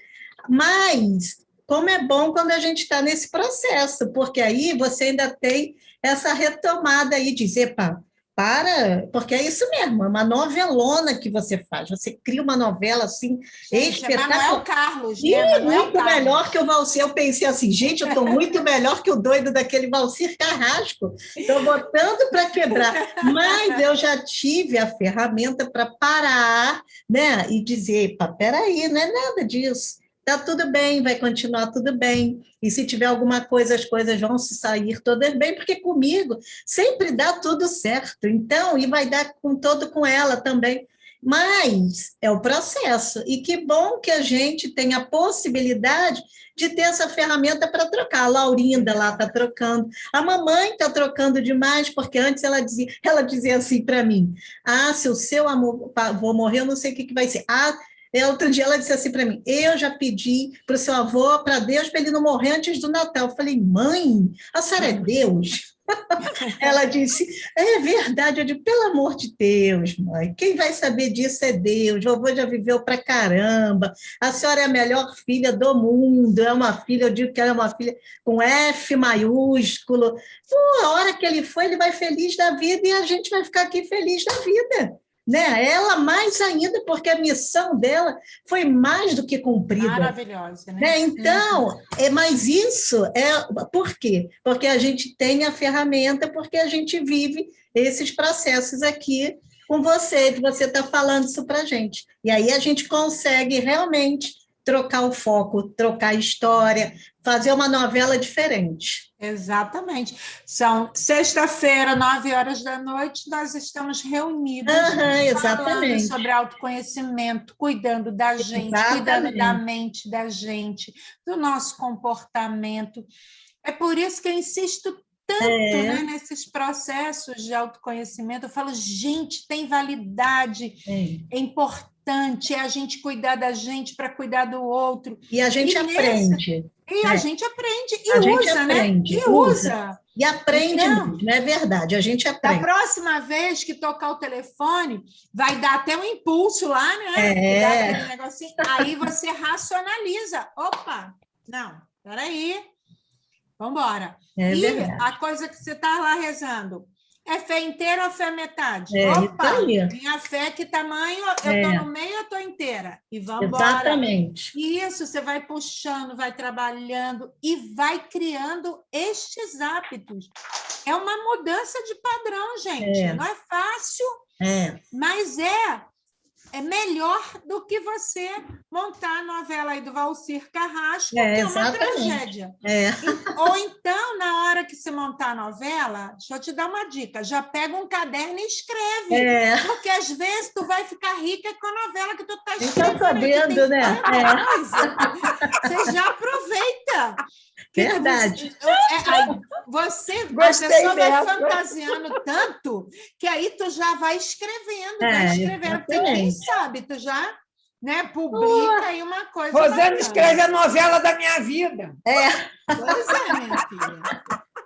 Mas, como é bom quando a gente está nesse processo, porque aí você ainda tem essa retomada aí, dizer, pá, para, porque é isso mesmo, é uma novelona que você faz, você cria uma novela assim, espetacular. Manuel Carlos, e né? muito melhor que o Valcir. Eu pensei assim, gente, eu estou muito melhor que o doido daquele Valcir Carrasco, estou botando para quebrar, mas eu já tive a ferramenta para parar, né, e dizer, pá, peraí, não é nada disso. Está tudo bem, vai continuar tudo bem. E se tiver alguma coisa, as coisas vão se sair todas bem, porque comigo sempre dá tudo certo. Então, e vai dar com ela também. Mas é o processo. E que bom que a gente tem a possibilidade de ter essa ferramenta para trocar. A Laurinda lá está trocando. A mamãe está trocando demais, porque antes ela dizia assim para mim, se o seu avô morrer, eu não sei o que vai ser. Outro dia ela disse assim para mim, eu já pedi para o seu avô, para Deus, para ele não morrer antes do Natal. Eu falei, mãe, a senhora é Deus? Ela disse, é verdade. Eu digo, pelo amor de Deus, mãe, quem vai saber disso é Deus, o vovô já viveu para caramba, a senhora é a melhor filha do mundo, é uma filha, eu digo que ela é uma filha com F maiúsculo. Pô, a hora que ele foi, ele vai feliz da vida e a gente vai ficar aqui feliz da vida. Né? Ela mais ainda, porque a missão dela foi mais do que cumprida. Maravilhosa, né? Então, mas isso é por quê? Porque a gente tem a ferramenta, porque a gente vive esses processos aqui com você está falando isso para a gente. E aí a gente consegue realmente trocar o foco, trocar a história, fazer uma novela diferente. Exatamente. São sexta-feira, 9h, nós estamos reunidos falando sobre autoconhecimento, cuidando da gente, cuidando da mente da gente, do nosso comportamento. É por isso que eu insisto tanto né, nesses processos de autoconhecimento. Eu falo, gente, tem validade, é importante a gente cuidar da gente para cuidar do outro. E a gente aprende. A gente aprende e usa, né? E usa. E aprende mesmo, é verdade, a gente aprende. Da próxima vez que tocar o telefone, vai dar até um impulso lá, né? Dá aquele negocinho. Aí você racionaliza. Opa, não, peraí. Vamos embora. Verdade. A coisa que você está lá rezando, é fé inteira ou fé metade? Opa, minha fé, que tamanho? Eu estou no meio, eu estou inteira. E vamos embora. Exatamente. Isso, você vai puxando, vai trabalhando e vai criando estes hábitos. É uma mudança de padrão, gente. Não é fácil, mas é melhor do que você montar a novela aí do Valcir Carrasco, que é uma tragédia. Ou então, na hora que você montar a novela, deixa eu te dar uma dica, já pega um caderno e escreve, porque às vezes tu vai ficar rica com a novela que tu está escrevendo. Então, sabendo, né? Você já aproveita. Verdade. A pessoa vai fantasiando tanto que aí tu já vai escrevendo, porque quem sabe tu já, né, publica aí uma coisa Rosane bacana. escreve a novela da minha vida. Pois é, minha filha.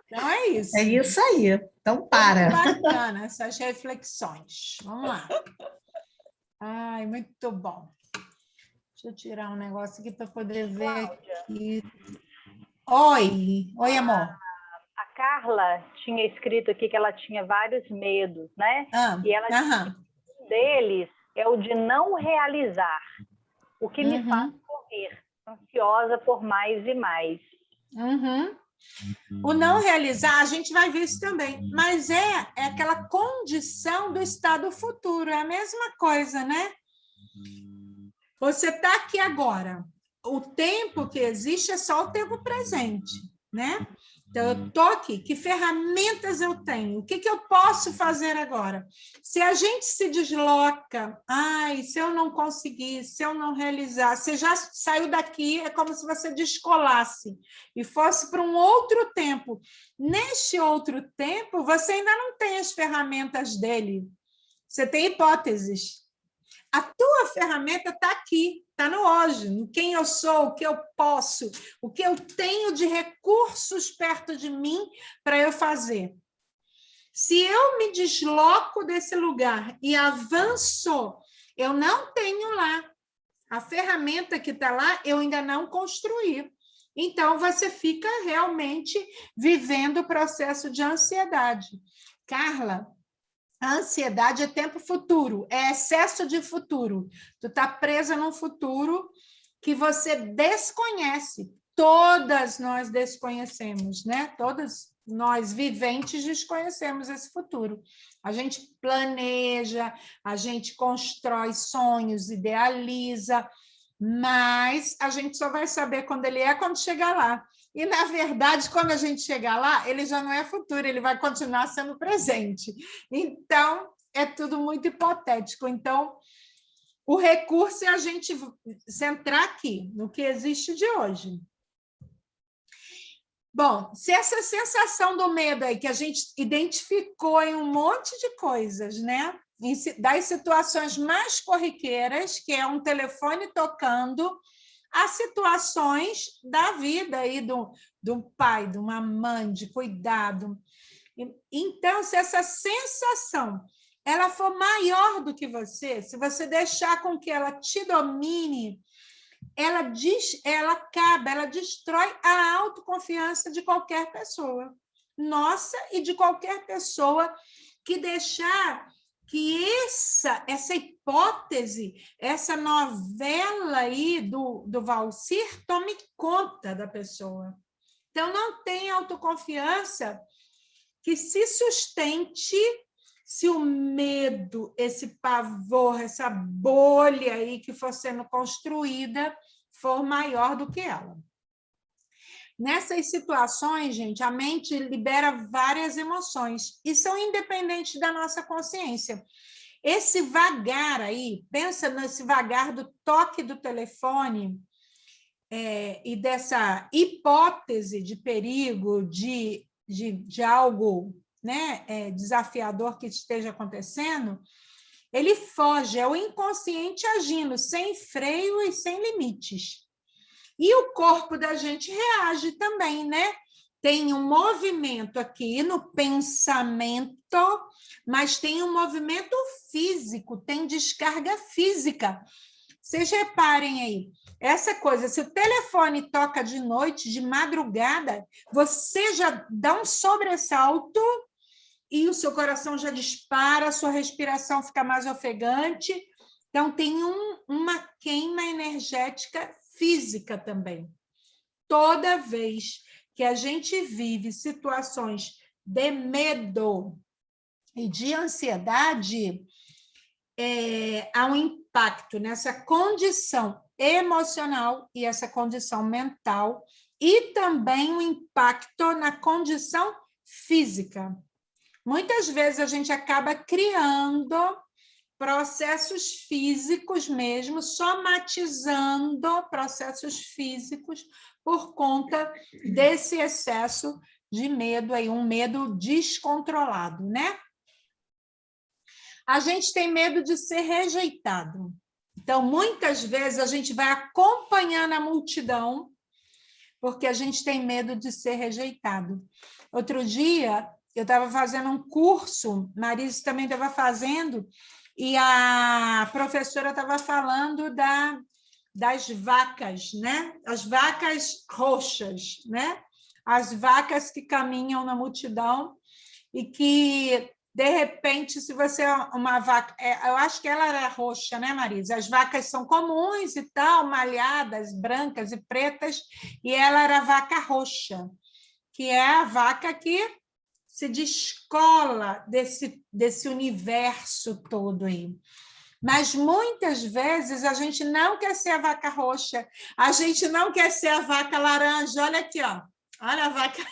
Então é isso. É isso aí. Então, para. Muito bacana essas reflexões. Vamos lá. Ai, muito bom. Deixa eu tirar um negócio aqui para poder ver aqui. Oi, amor. A Carla tinha escrito aqui que ela tinha vários medos, né? E ela disse que um deles é o de não realizar, o que me faz correr, ansiosa por mais e mais. O não realizar, a gente vai ver isso também, mas é aquela condição do estado futuro, é a mesma coisa, né? Você está aqui agora. O tempo que existe é só o tempo presente, né? Então, eu estou aqui, que ferramentas eu tenho? O que eu posso fazer agora? Se a gente se desloca, se eu não conseguir, se eu não realizar, você já saiu daqui, é como se você descolasse e fosse para um outro tempo. Neste outro tempo, você ainda não tem as ferramentas dele. Você tem hipóteses. A tua ferramenta está aqui, está no hoje, em quem eu sou, o que eu posso, o que eu tenho de recursos perto de mim para eu fazer. Se eu me desloco desse lugar e avanço, eu não tenho lá. A ferramenta que está lá, eu ainda não construí. Então, você fica realmente vivendo o processo de ansiedade. Carla, a ansiedade é tempo futuro, é excesso de futuro. Tu está presa num futuro que você desconhece. Todas nós desconhecemos, né? Todas nós viventes desconhecemos esse futuro. A gente planeja, a gente constrói sonhos, idealiza, mas a gente só vai saber quando ele é quando chegar lá. E, na verdade, quando a gente chegar lá, ele já não é futuro, ele vai continuar sendo presente. Então, é tudo muito hipotético. Então, o recurso é a gente centrar aqui, no que existe de hoje. Bom, se essa sensação do medo aí, que a gente identificou em um monte de coisas, né? Das situações mais corriqueiras, que é um telefone tocando, as situações da vida aí do pai, de uma mãe, de cuidado. Então, se essa sensação ela for maior do que você, se você deixar com que ela te domine, ela destrói a autoconfiança de qualquer pessoa, nossa e de qualquer pessoa que deixar que essa hipótese, essa novela aí do Valcir tome conta da pessoa. Então, não tem autoconfiança que se sustente se o medo, esse pavor, essa bolha aí que for sendo construída for maior do que ela. Nessas situações, gente, a mente libera várias emoções e são independentes da nossa consciência. Esse vagar aí, pensa nesse vagar do toque do telefone e dessa hipótese de perigo, de algo, né, desafiador que esteja acontecendo, ele foge, é o inconsciente agindo sem freio e sem limites. E o corpo da gente reage também, né? Tem um movimento aqui no pensamento, mas tem um movimento físico, tem descarga física. Vocês reparem aí, essa coisa, se o telefone toca de noite, de madrugada, você já dá um sobressalto e o seu coração já dispara, a sua respiração fica mais ofegante. Então, tem uma queima energética física também. Toda vez que a gente vive situações de medo e de ansiedade, há um impacto nessa condição emocional e essa condição mental, e também um impacto na condição física. Muitas vezes a gente acaba criando processos físicos mesmo, somatizando processos físicos por conta desse excesso de medo aí, um medo descontrolado, né? A gente tem medo de ser rejeitado. Então, muitas vezes a gente vai acompanhando a multidão porque a gente tem medo de ser rejeitado. Outro dia, eu estava fazendo um curso, Marisa também estava fazendo, e a professora estava falando das vacas, né? As vacas roxas, né? As vacas que caminham na multidão e que, de repente, se você é uma vaca... eu acho que ela era roxa, né, Marisa? As vacas são comuns e tal, malhadas, brancas e pretas, e ela era vaca roxa, que é a vaca que se descola desse universo todo aí. Mas muitas vezes a gente não quer ser a vaca roxa, a gente não quer ser a vaca laranja. Olha aqui, ó. Olha a vaca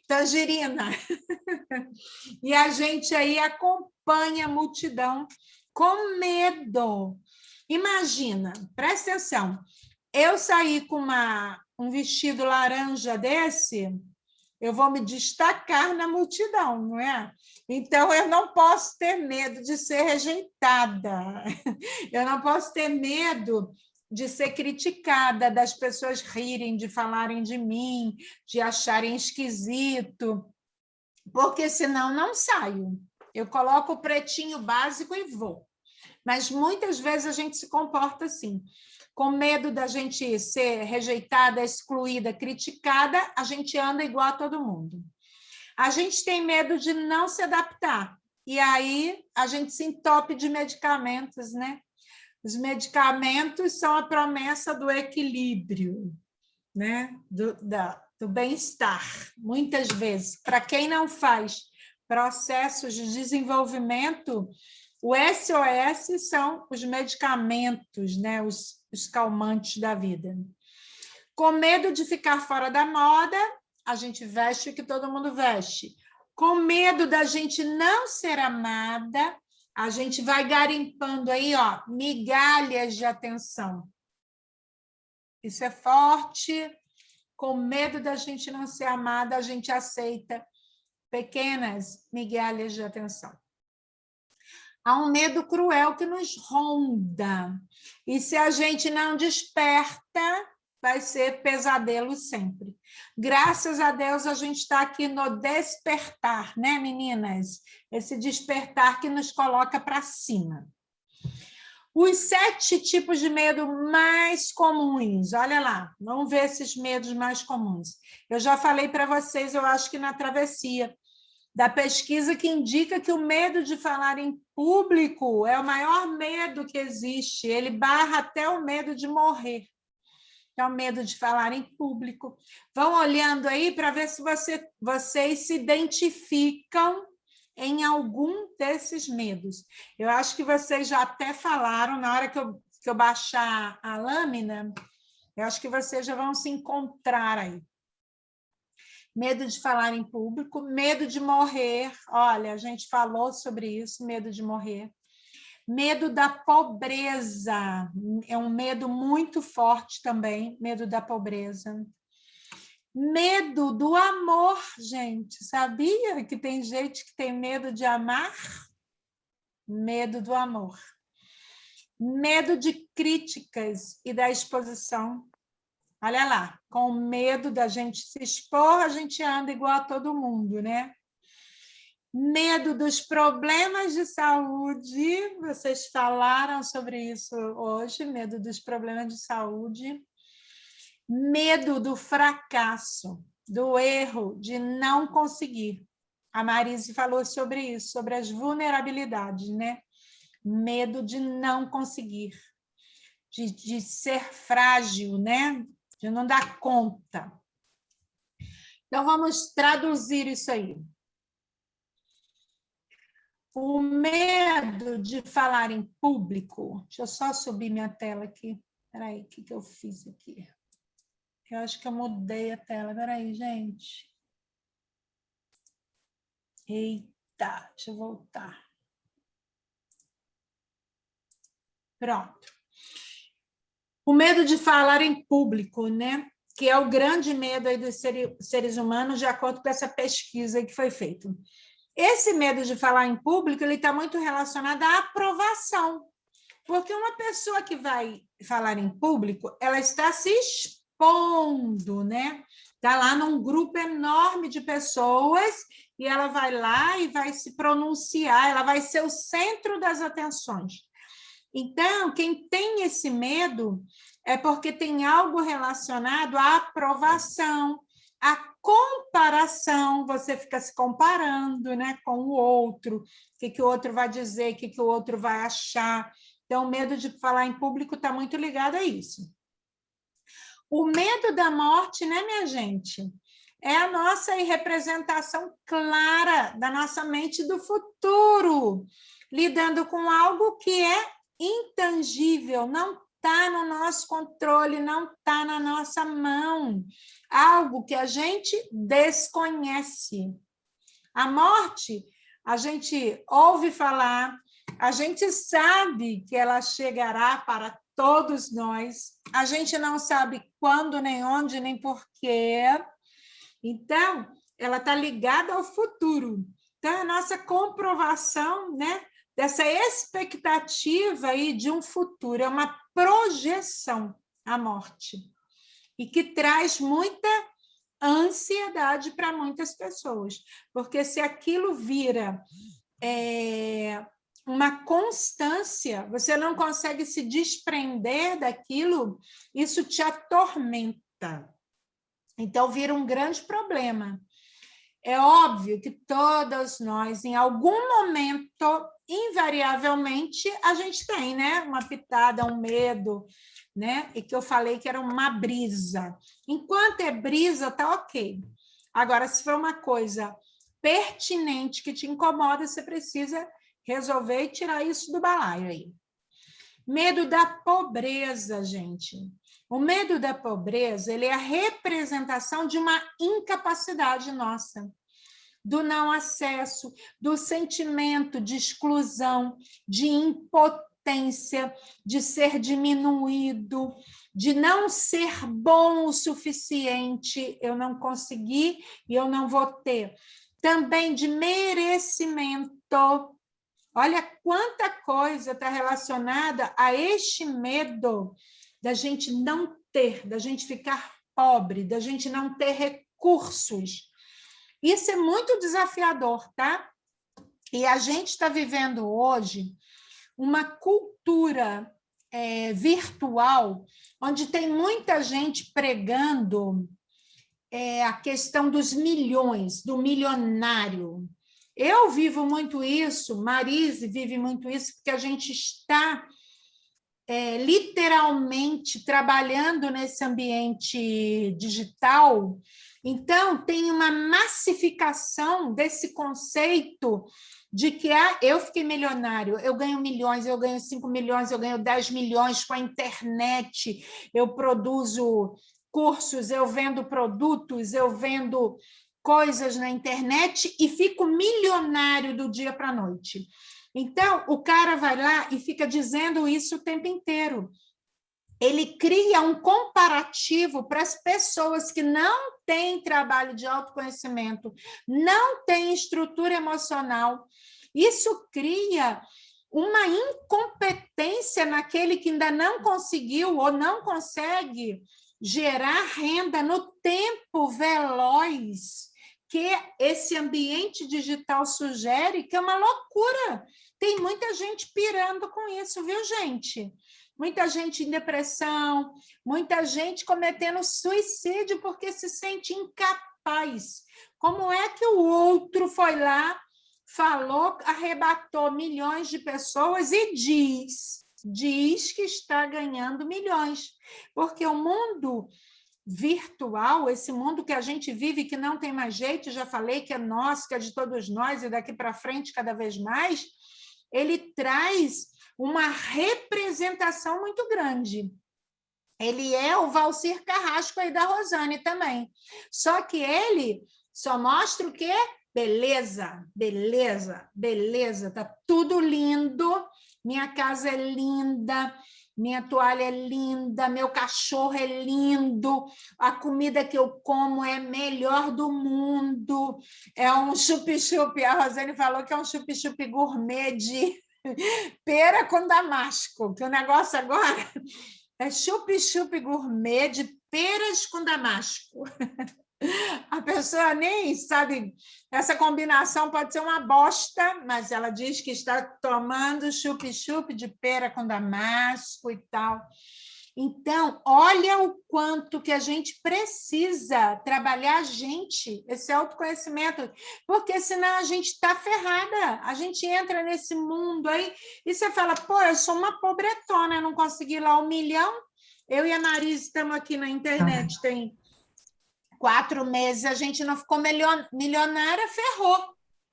tangerina. E a gente aí acompanha a multidão com medo. Imagina, presta atenção, eu saí com um vestido laranja desse, eu vou me destacar na multidão, não é? Então, eu não posso ter medo de ser rejeitada, eu não posso ter medo de ser criticada, das pessoas rirem, de falarem de mim, de acharem esquisito, porque senão não saio. Eu coloco o pretinho básico e vou. Mas muitas vezes a gente se comporta assim. Com medo da gente ser rejeitada, excluída, criticada, a gente anda igual a todo mundo. A gente tem medo de não se adaptar. E aí a gente se entope de medicamentos, né? Os medicamentos são a promessa do equilíbrio, né? Do bem-estar. Muitas vezes, para quem não faz processos de desenvolvimento, o SOS são os medicamentos, né? Os calmantes da vida. Com medo de ficar fora da moda, a gente veste o que todo mundo veste. Com medo da gente não ser amada, a gente vai garimpando aí, ó, migalhas de atenção. Isso é forte. Com medo da gente não ser amada, a gente aceita pequenas migalhas de atenção. Há um medo cruel que nos ronda. E se a gente não desperta, vai ser pesadelo sempre. Graças a Deus, a gente está aqui no despertar, né, meninas? Esse despertar que nos coloca para cima. Os 7 tipos de medo mais comuns. Olha lá, vamos ver esses medos mais comuns. Eu já falei para vocês, eu acho que na travessia, da pesquisa que indica que o medo de falar em público é o maior medo que existe. Ele barra até o medo de morrer. É o medo de falar em público. Vão olhando aí para ver se vocês se identificam em algum desses medos. Eu acho que vocês já até falaram, na hora que eu baixar a lâmina, eu acho que vocês já vão se encontrar aí. Medo de falar em público, medo de morrer. Olha, a gente falou sobre isso, medo de morrer. Medo da pobreza, é um medo muito forte também, medo da pobreza. Medo do amor, gente. Sabia que tem gente que tem medo de amar? Medo do amor. Medo de críticas e da exposição. Olha lá, com medo da gente se expor, a gente anda igual a todo mundo, né? Medo dos problemas de saúde, vocês falaram sobre isso hoje, medo dos problemas de saúde. Medo do fracasso, do erro, de não conseguir. A Marise falou sobre isso, sobre as vulnerabilidades, né? Medo de não conseguir, de ser frágil, né? De não dar conta. Então, vamos traduzir isso aí. O medo de falar em público. Deixa eu só subir minha tela aqui. Espera aí, o que eu fiz aqui? Eu acho que eu mudei a tela. Espera aí, gente. Eita, deixa eu voltar. Pronto. O medo de falar em público, né? Que é o grande medo aí dos seres humanos, de acordo com essa pesquisa que foi feita. Esse medo de falar em público, ele está muito relacionado à aprovação. Porque uma pessoa que vai falar em público, ela está se expondo, né? Está lá num grupo enorme de pessoas e ela vai lá e vai se pronunciar, ela vai ser o centro das atenções. Então, quem tem esse medo é porque tem algo relacionado à aprovação, à comparação, você fica se comparando, né, com o outro, o que o outro vai dizer, o que o outro vai achar. Então, o medo de falar em público está muito ligado a isso. O medo da morte, né, minha gente? É a nossa representação clara da nossa mente do futuro, lidando com algo que é intangível, não está no nosso controle, não está na nossa mão, algo que a gente desconhece. A morte, a gente ouve falar, a gente sabe que ela chegará para todos nós, a gente não sabe quando, nem onde, nem porquê. Então, ela está ligada ao futuro. Então, a nossa comprovação, né, dessa expectativa aí de um futuro, é uma projeção à morte, e que traz muita ansiedade para muitas pessoas, porque se aquilo vira uma constância, você não consegue se desprender daquilo, isso te atormenta. Então, vira um grande problema. É óbvio que todas nós, em algum momento, invariavelmente, a gente tem, né? Uma pitada, um medo, né? E que eu falei que era uma brisa. Enquanto é brisa, tá ok. Agora, se for uma coisa pertinente que te incomoda, você precisa resolver e tirar isso do balaio aí. Medo da pobreza, gente. O medo da pobreza, ele é a representação de uma incapacidade nossa, do não acesso, do sentimento de exclusão, de impotência, de ser diminuído, de não ser bom o suficiente, eu não consegui e eu não vou ter. Também de merecimento. Olha quanta coisa está relacionada a este medo da gente não ter, da gente ficar pobre, da gente não ter recursos. Isso é muito desafiador, tá? E a gente está vivendo hoje uma cultura virtual, onde tem muita gente pregando a questão dos milhões, do milionário. Eu vivo muito isso, Marise vive muito isso, porque a gente está literalmente trabalhando nesse ambiente digital. Então, tem uma massificação desse conceito de que eu fiquei milionário, eu ganho milhões, eu ganho 5 milhões, eu ganho 10 milhões com a internet, eu produzo cursos, eu vendo produtos, eu vendo coisas na internet e fico milionário do dia para a noite. Então, o cara vai lá e fica dizendo isso o tempo inteiro. Ele cria um comparativo para as pessoas que não têm trabalho de autoconhecimento, não têm estrutura emocional. Isso cria uma incompetência naquele que ainda não conseguiu ou não consegue gerar renda no tempo veloz que esse ambiente digital sugere, que é uma loucura. Tem muita gente pirando com isso, viu, gente? Muita gente em depressão, muita gente cometendo suicídio porque se sente incapaz. Como é que o outro foi lá, falou, arrebatou milhões de pessoas e diz que está ganhando milhões? Porque o mundo virtual, esse mundo que a gente vive, que não tem mais jeito, já falei que é nosso, que é de todos nós, e daqui para frente cada vez mais, ele traz uma representação muito grande. Ele é o Valcir Carrasco aí da Rosane também. Só que ele só mostra o quê? Beleza, beleza, beleza. Tá tudo lindo, minha casa é linda, minha toalha é linda, meu cachorro é lindo, a comida que eu como é a melhor do mundo. É um chup-chup, a Rosane falou que é um chup-chup gourmet de pera com damasco, que o negócio agora é chup-chup gourmet de peras com damasco. A pessoa nem sabe, essa combinação pode ser uma bosta, mas ela diz que está tomando chup-chup de pera com damasco e tal. Então, olha o quanto que a gente precisa trabalhar a gente, esse autoconhecimento, porque senão a gente está ferrada. A gente entra nesse mundo aí e você fala, pô, eu sou uma pobretona, eu não consegui lá 1 milhão. Eu e a Marisa estamos aqui na internet, tem 4 meses, a gente não ficou milionária, ferrou.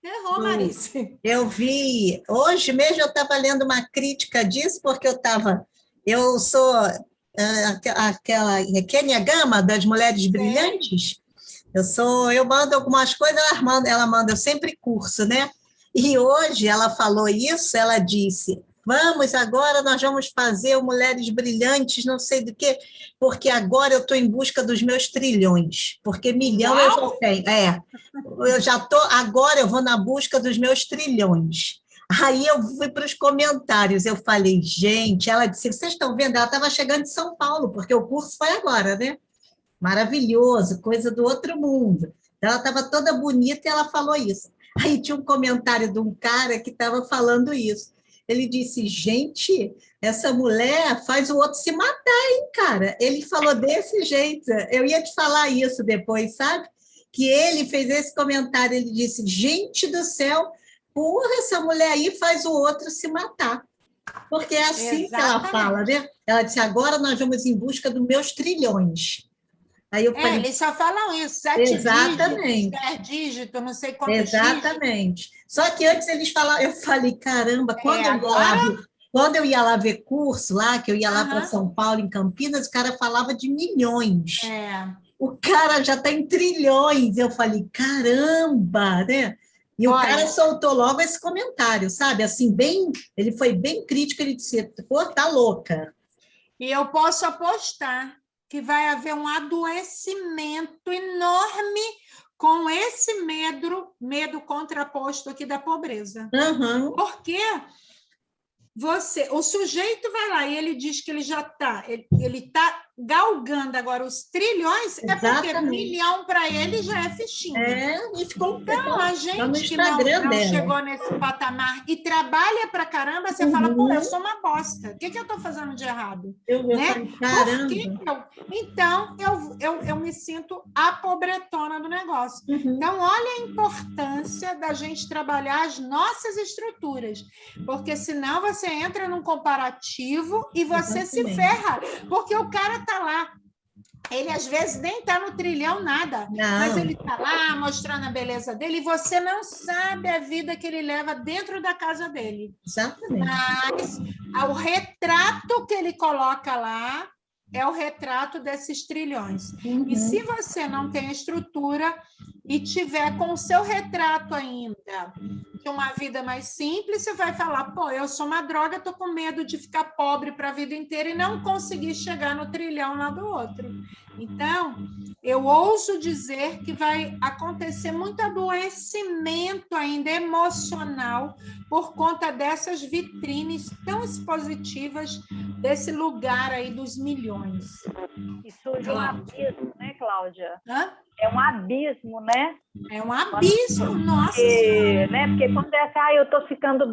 Ferrou, Marisa. Eu vi, hoje mesmo eu estava lendo uma crítica disso, porque eu sou aquela Kênia Gama, das Mulheres Brilhantes. Eu mando algumas coisas, ela manda, eu sempre curso, né? E hoje ela falou isso, ela disse, agora nós vamos fazer o Mulheres Brilhantes, não sei do que, porque agora eu estou em busca dos meus trilhões, porque milhão eu já tenho. Agora eu vou na busca dos meus trilhões. Aí eu fui para os comentários, eu falei, gente, ela disse, vocês estão vendo? Ela estava chegando de São Paulo, porque o curso foi agora, né? Maravilhoso, coisa do outro mundo. Ela estava toda bonita e ela falou isso. Aí tinha um comentário de um cara que estava falando isso. Ele disse, gente, essa mulher faz o outro se matar, hein, cara? Ele falou desse jeito. Eu ia te falar isso depois, sabe? Que ele fez esse comentário, ele disse, gente do céu, porra, essa mulher aí faz o outro se matar. Porque é assim Exatamente. Que ela fala, né? Ela disse, agora nós vamos em busca dos meus trilhões. Aí eu falei, eles só falam isso, 7 exatamente. dígitos, 10 dígitos, não sei quantos exatamente. Dígitos. Só que antes eles falavam, eu falei, caramba, quando eu ia lá ver curso lá, que eu ia lá para São Paulo, em Campinas, o cara falava de milhões. O cara já está em trilhões. Eu falei, caramba, né? E o cara soltou logo esse comentário, sabe? Assim, ele foi bem crítico, ele disse, pô, tá louca. E eu posso apostar que vai haver um adoecimento enorme com esse medo contraposto aqui da pobreza. Porque o sujeito vai lá e ele diz que ele já está, ele está galgando agora os trilhões, Exatamente. É porque 1 milhão para ele já é fichinha. E ficou então, a gente que não chegou nesse patamar e trabalha para caramba, você fala, pô, eu sou uma bosta. O que eu estou fazendo de errado? Né? Caramba. Então, eu me sinto a pobretona do negócio. Então, olha a importância da gente trabalhar as nossas estruturas, porque senão você entra num comparativo e você se ferra, porque o cara está lá. Ele, às vezes, nem está no trilhão, nada. Mas ele está lá, mostrando a beleza dele, e você não sabe a vida que ele leva dentro da casa dele. Exatamente. Mas o retrato que ele coloca lá é o retrato desses trilhões. E se você não tem estrutura e tiver com o seu retrato ainda de uma vida mais simples, você vai falar, pô, eu sou uma droga, tô com medo de ficar pobre para a vida inteira e não conseguir chegar no trilhão lá do outro. Então, eu ouso dizer que vai acontecer muito adoecimento ainda emocional por conta dessas vitrines tão expositivas desse lugar aí dos milhões. E surge um abismo, né, Cláudia? É um abismo, né? É um abismo, nossa. Né? Porque quando é assim, eu estou ficando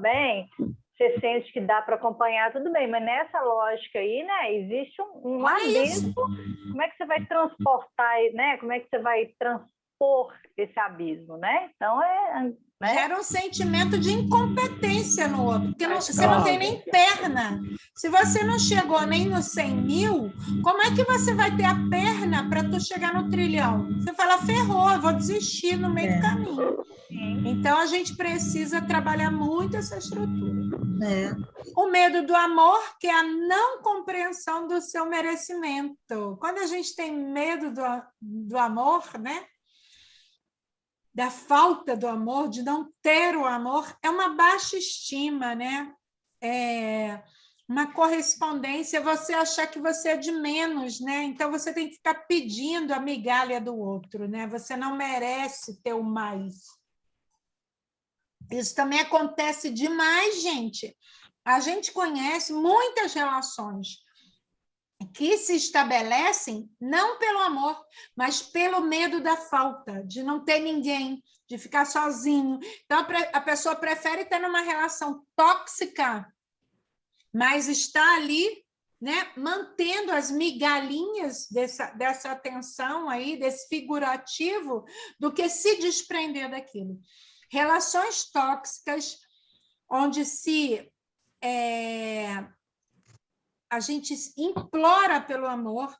bem, você sente que dá para acompanhar, tudo bem, mas nessa lógica aí, né, existe um abismo. Como é que você vai transportar, né? Como é que você vai transpor esse abismo, né? Então, né? Gera um sentimento de incompetência no outro, porque você não tem nem perna. Se você não chegou nem nos 100 mil, como é que você vai ter a perna para tu chegar no trilhão? Você fala, ferrou, eu vou desistir no meio do caminho. Então, a gente precisa trabalhar muito essa estrutura. O medo do amor, que é a não compreensão do seu merecimento. Quando a gente tem medo do amor, né? Da falta do amor, de não ter o amor, é uma baixa estima, né? É uma correspondência, você achar que você é de menos, né? Então, você tem que ficar pedindo a migalha do outro, né? Você não merece ter o mais. Isso também acontece demais, gente. A gente conhece muitas relações que se estabelecem não pelo amor, mas pelo medo da falta, de não ter ninguém, de ficar sozinho. Então, a pessoa prefere ter uma relação tóxica, mas está ali, né, mantendo as migalhinhas dessa atenção aí, desse figurativo, do que se desprender daquilo. Relações tóxicas, onde a gente implora pelo amor,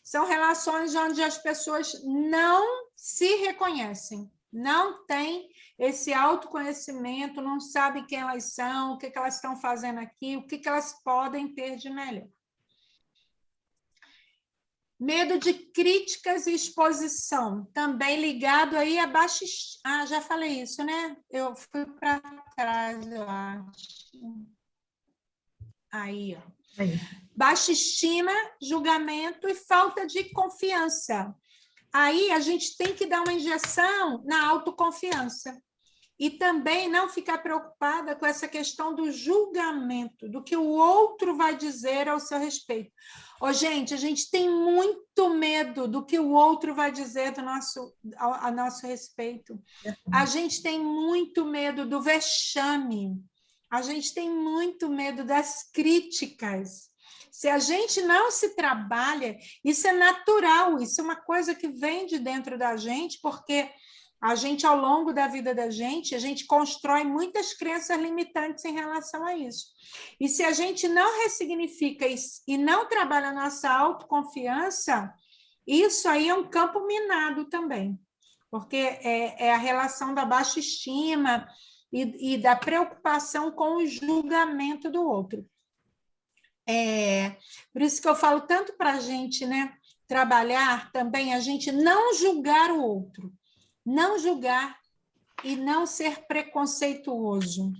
são relações onde as pessoas não se reconhecem, não têm esse autoconhecimento, não sabem quem elas são, o que elas estão fazendo aqui, o que elas podem ter de melhor. Medo de críticas e exposição, também ligado aí a baixa... Ah, já falei isso, né? Eu fui para trás, eu acho. Aí, ó. Baixa estima, julgamento e falta de confiança. Aí a gente tem que dar uma injeção na autoconfiança. E também não ficar preocupada com essa questão do julgamento, do que o outro vai dizer ao seu respeito. Ô, gente, a gente tem muito medo do que o outro vai dizer a nosso respeito. A gente tem muito medo do vexame. A gente tem muito medo das críticas. Se a gente não se trabalha, isso é natural, isso é uma coisa que vem de dentro da gente, porque a gente, ao longo da vida da gente, a gente constrói muitas crenças limitantes em relação a isso. E se a gente não ressignifica e não trabalha a nossa autoconfiança, isso aí é um campo minado também, porque é a relação da baixa estima e da preocupação com o julgamento do outro. Por isso que eu falo tanto para a gente, né, trabalhar também, a gente não julgar o outro, não julgar e não ser preconceituoso.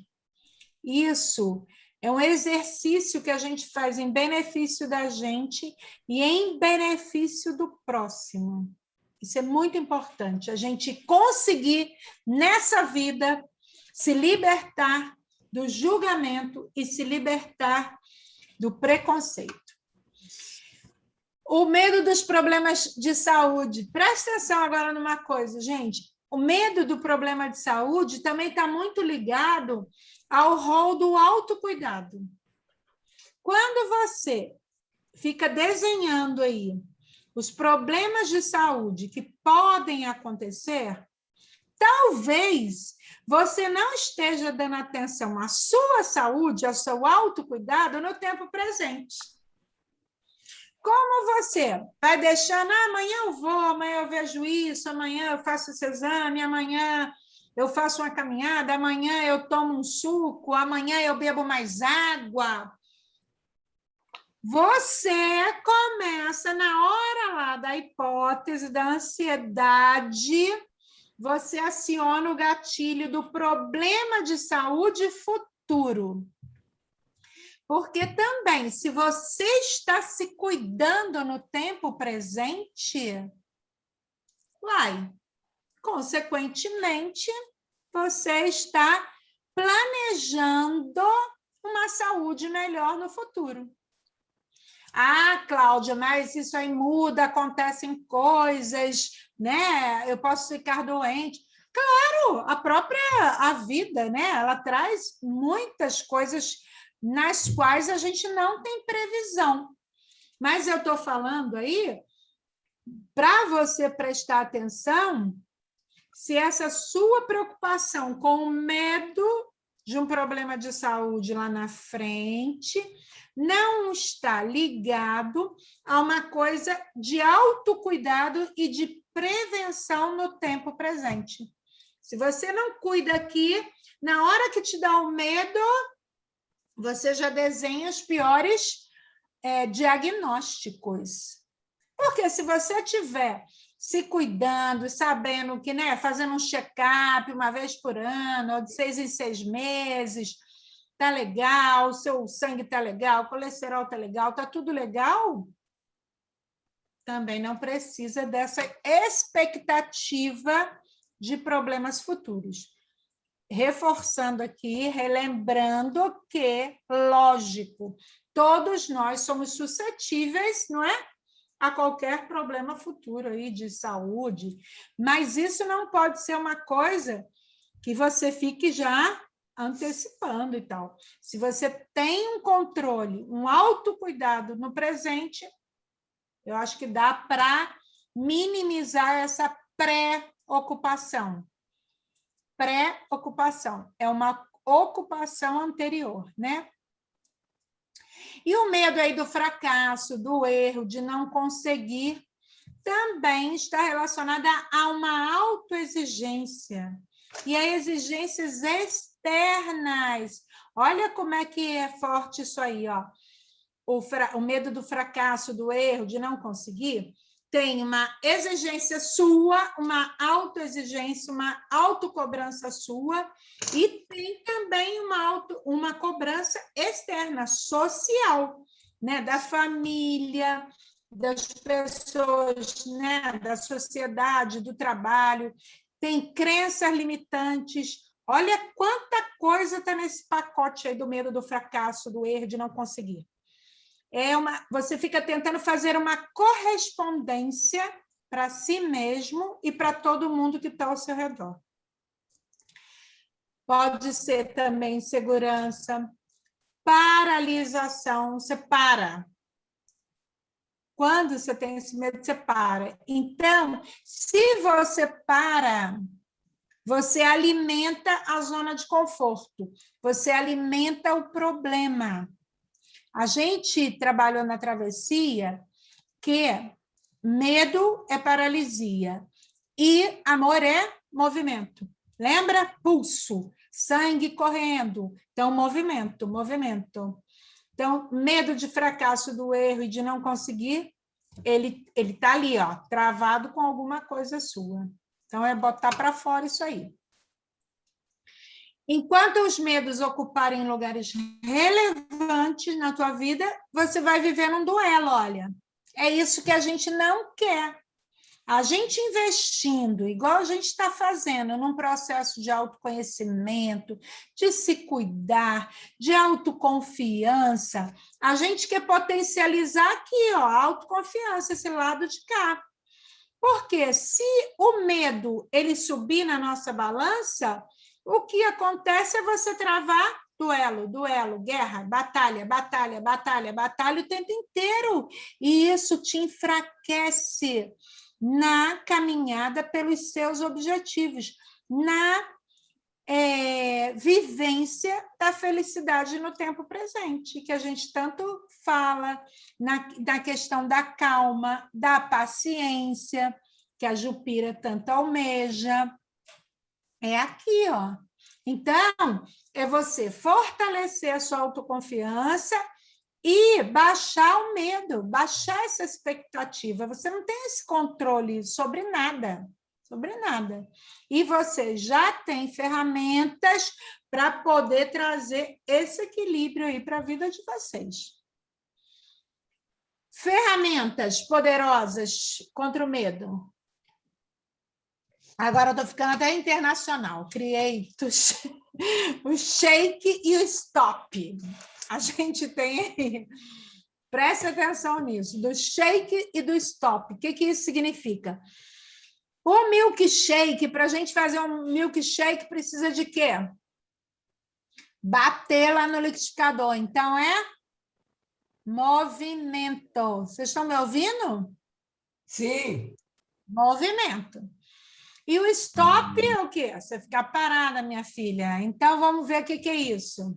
Isso é um exercício que a gente faz em benefício da gente e em benefício do próximo. Isso é muito importante, a gente conseguir, nessa vida, se libertar do julgamento e se libertar do preconceito. O medo dos problemas de saúde. Presta atenção agora numa coisa, gente. O medo do problema de saúde também está muito ligado ao rol do autocuidado. Quando você fica desenhando aí os problemas de saúde que podem acontecer, talvez você não esteja dando atenção à sua saúde, ao seu autocuidado no tempo presente. Como você vai deixando, amanhã eu vou, amanhã eu vejo isso, amanhã eu faço esse exame, amanhã eu faço uma caminhada, amanhã eu tomo um suco, amanhã eu bebo mais água. Você começa na hora lá da hipótese da ansiedade, você aciona o gatilho do problema de saúde futuro. Porque também, se você está se cuidando no tempo presente, consequentemente, você está planejando uma saúde melhor no futuro. Ah, Cláudia, mas isso aí muda, acontecem coisas, né? Eu posso ficar doente. Claro, a vida, né? Ela traz muitas coisas nas quais a gente não tem previsão. Mas eu estou falando aí para você prestar atenção se essa sua preocupação com o medo de um problema de saúde lá na frente não está ligado a uma coisa de autocuidado e de prevenção no tempo presente. Se você não cuida aqui, na hora que te dá o medo, você já desenha os piores diagnósticos. Porque se você tiver se cuidando, sabendo que, né, fazendo um check-up uma vez por ano, ou de 6 em 6 meses, tá legal, o seu sangue tá legal, o colesterol tá legal, tá tudo legal, também não precisa dessa expectativa de problemas futuros. Reforçando aqui, relembrando que, lógico, todos nós somos suscetíveis, não é? A qualquer problema futuro aí de saúde, mas isso não pode ser uma coisa que você fique já antecipando e tal. Se você tem um controle, um autocuidado no presente, eu acho que dá para minimizar essa pré-ocupação. Pré-ocupação é uma ocupação anterior, né? E o medo aí do fracasso, do erro, de não conseguir, também está relacionada a uma autoexigência. E a exigências externas. Olha como é que é forte isso aí, ó. O medo do fracasso, do erro, de não conseguir, tem uma exigência sua, uma autoexigência, uma autocobrança sua, e tem também uma cobrança externa, social, né? Da família, das pessoas, né? Da sociedade, do trabalho, tem crenças limitantes. Olha quanta coisa está nesse pacote aí do medo do fracasso, do erro, de não conseguir. Você fica tentando fazer uma correspondência para si mesmo e para todo mundo que está ao seu redor. Pode ser também insegurança, paralisação, você para. Quando você tem esse medo, você para. Então, se você para, você alimenta a zona de conforto, você alimenta o problema. A gente trabalhou na travessia que medo é paralisia e amor é movimento. Lembra? Pulso, sangue correndo. Então, movimento, movimento. Então, medo de fracasso, do erro e de não conseguir, ele está ali, ó, travado com alguma coisa sua. Então, é botar para fora isso aí. Enquanto os medos ocuparem lugares relevantes na tua vida, você vai viver num duelo, olha. É isso que a gente não quer. A gente investindo, igual a gente está fazendo, num processo de autoconhecimento, de se cuidar, de autoconfiança, a gente quer potencializar aqui, ó, a autoconfiança, esse lado de cá. Porque se o medo ele subir na nossa balança, o que acontece é você travar duelo, guerra, batalha, batalha, batalha, batalha o tempo inteiro. E isso te enfraquece na caminhada pelos seus objetivos, na vivência da felicidade no tempo presente, que a gente tanto fala, na questão da calma, da paciência, que a Jupira tanto almeja. É aqui, ó. Então, é você fortalecer a sua autoconfiança e baixar o medo, baixar essa expectativa. Você não tem esse controle sobre nada, sobre nada. E você já tem ferramentas para poder trazer esse equilíbrio aí para a vida de vocês. Ferramentas poderosas contra o medo. Agora eu estou ficando até internacional. Criei o shake e o stop. A gente tem aí. Preste atenção nisso, do shake e do stop. O que isso significa? O milkshake, para a gente fazer um milkshake, precisa de quê? Bater lá no liquidificador. Então, é movimento. Vocês estão me ouvindo? Sim. Movimento. E o stop é o quê? Você ficar parada, minha filha. Então, vamos ver o que é isso.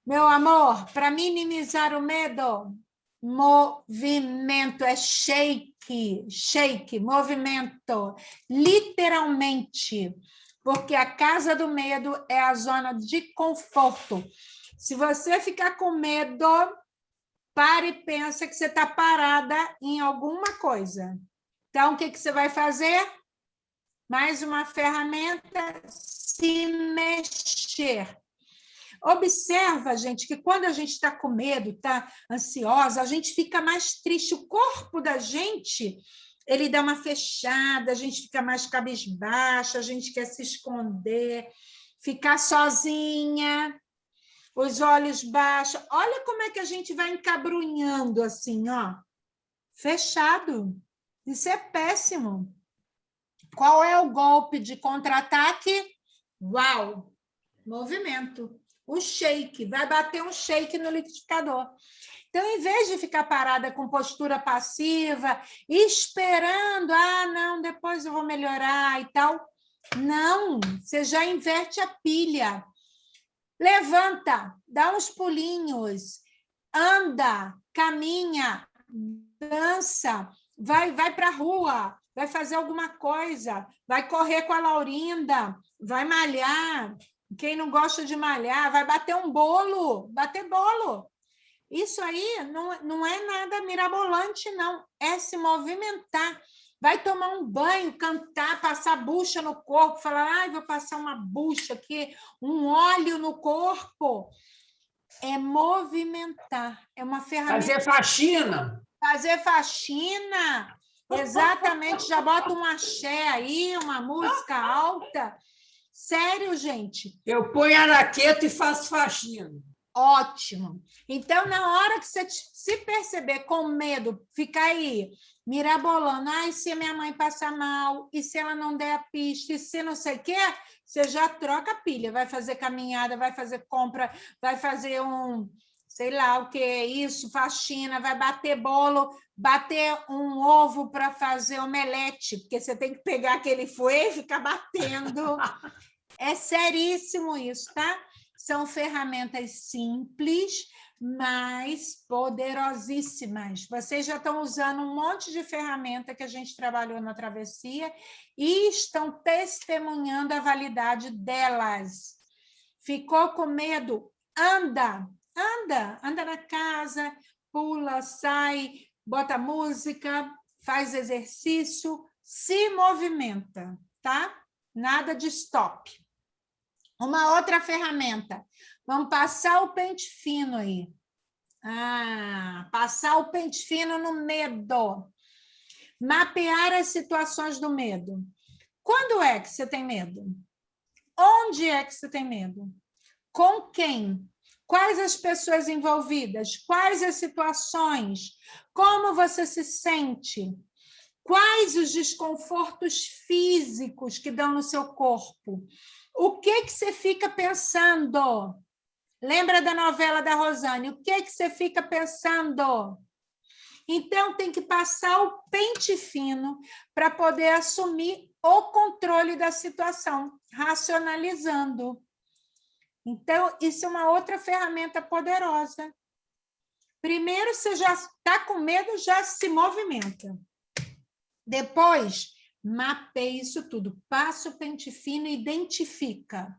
Meu amor, para minimizar o medo, movimento, é shake, shake, movimento, literalmente, porque a casa do medo é a zona de conforto. Se você ficar com medo, pare e pensa que você está parada em alguma coisa. Então, o que você vai fazer? Mais uma ferramenta, se mexer. Observa, gente, que quando a gente está com medo, está ansiosa, a gente fica mais triste. O corpo da gente, ele dá uma fechada, a gente fica mais cabisbaixa, a gente quer se esconder, ficar sozinha, os olhos baixos. Olha como é que a gente vai encabrunhando assim, ó. Fechado. Isso é péssimo. Qual é o golpe de contra-ataque? Uau! Movimento. O shake. Vai bater um shake no liquidificador. Então, em vez de ficar parada com postura passiva, esperando, não, depois eu vou melhorar e tal. Não, você já inverte a pilha. Levanta, dá uns pulinhos, anda, caminha, dança, vai para a rua, vai fazer alguma coisa, vai correr com a Laurinda, vai malhar. Quem não gosta de malhar, vai bater um bolo, bater bolo. Isso aí não é nada mirabolante, não. É se movimentar. Vai tomar um banho, cantar, passar bucha no corpo, falar, vou passar uma bucha aqui, um óleo no corpo. É movimentar. É uma ferramenta. Fazer faxina. Fazer faxina. Exatamente. Já bota um axé aí, uma música alta. Sério, gente. Eu ponho a raqueta e faço faxina. Ótimo. Então, na hora que você se perceber com medo, ficar aí mirabolando, e se a minha mãe passar mal, e se ela não der a pista, e se não sei o quê, você já troca a pilha, vai fazer caminhada, vai fazer compra, vai fazer sei lá o que é isso, faxina, vai bater bolo, bater um ovo para fazer omelete, porque você tem que pegar aquele fouet e ficar batendo. É seríssimo isso, tá? São ferramentas simples, mas poderosíssimas. Vocês já estão usando um monte de ferramenta que a gente trabalhou na travessia e estão testemunhando a validade delas. Ficou com medo? Anda na casa, pula, sai, bota música, faz exercício, se movimenta, tá? Nada de stop. Uma outra ferramenta. Vamos passar o pente fino aí. Passar o pente fino no medo. Mapear as situações do medo. Quando é que você tem medo? Onde é que você tem medo? Com quem? Quais as pessoas envolvidas? Quais as situações? Como você se sente? Quais os desconfortos físicos que dão no seu corpo? O que você fica pensando? Lembra da novela da Rosane? O que você fica pensando? Então, tem que passar o pente fino para poder assumir o controle da situação, racionalizando. Então, isso é uma outra ferramenta poderosa. Primeiro, você já está com medo, já se movimenta. Depois, mapeia isso tudo, passa o pente fino e identifica.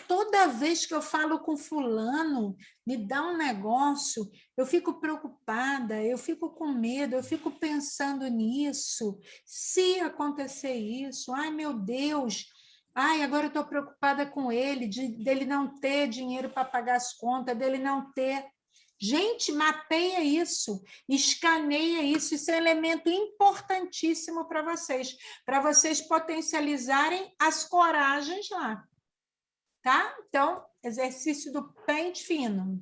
Toda vez que eu falo com fulano, me dá um negócio, eu fico preocupada, eu fico com medo, eu fico pensando nisso. Se acontecer isso, meu Deus, agora eu estou preocupada com ele, dele não ter dinheiro para pagar as contas, dele não ter... Gente, mapeia isso, escaneia isso, isso é um elemento importantíssimo para vocês potencializarem as coragens lá, tá? Então, exercício do pente fino.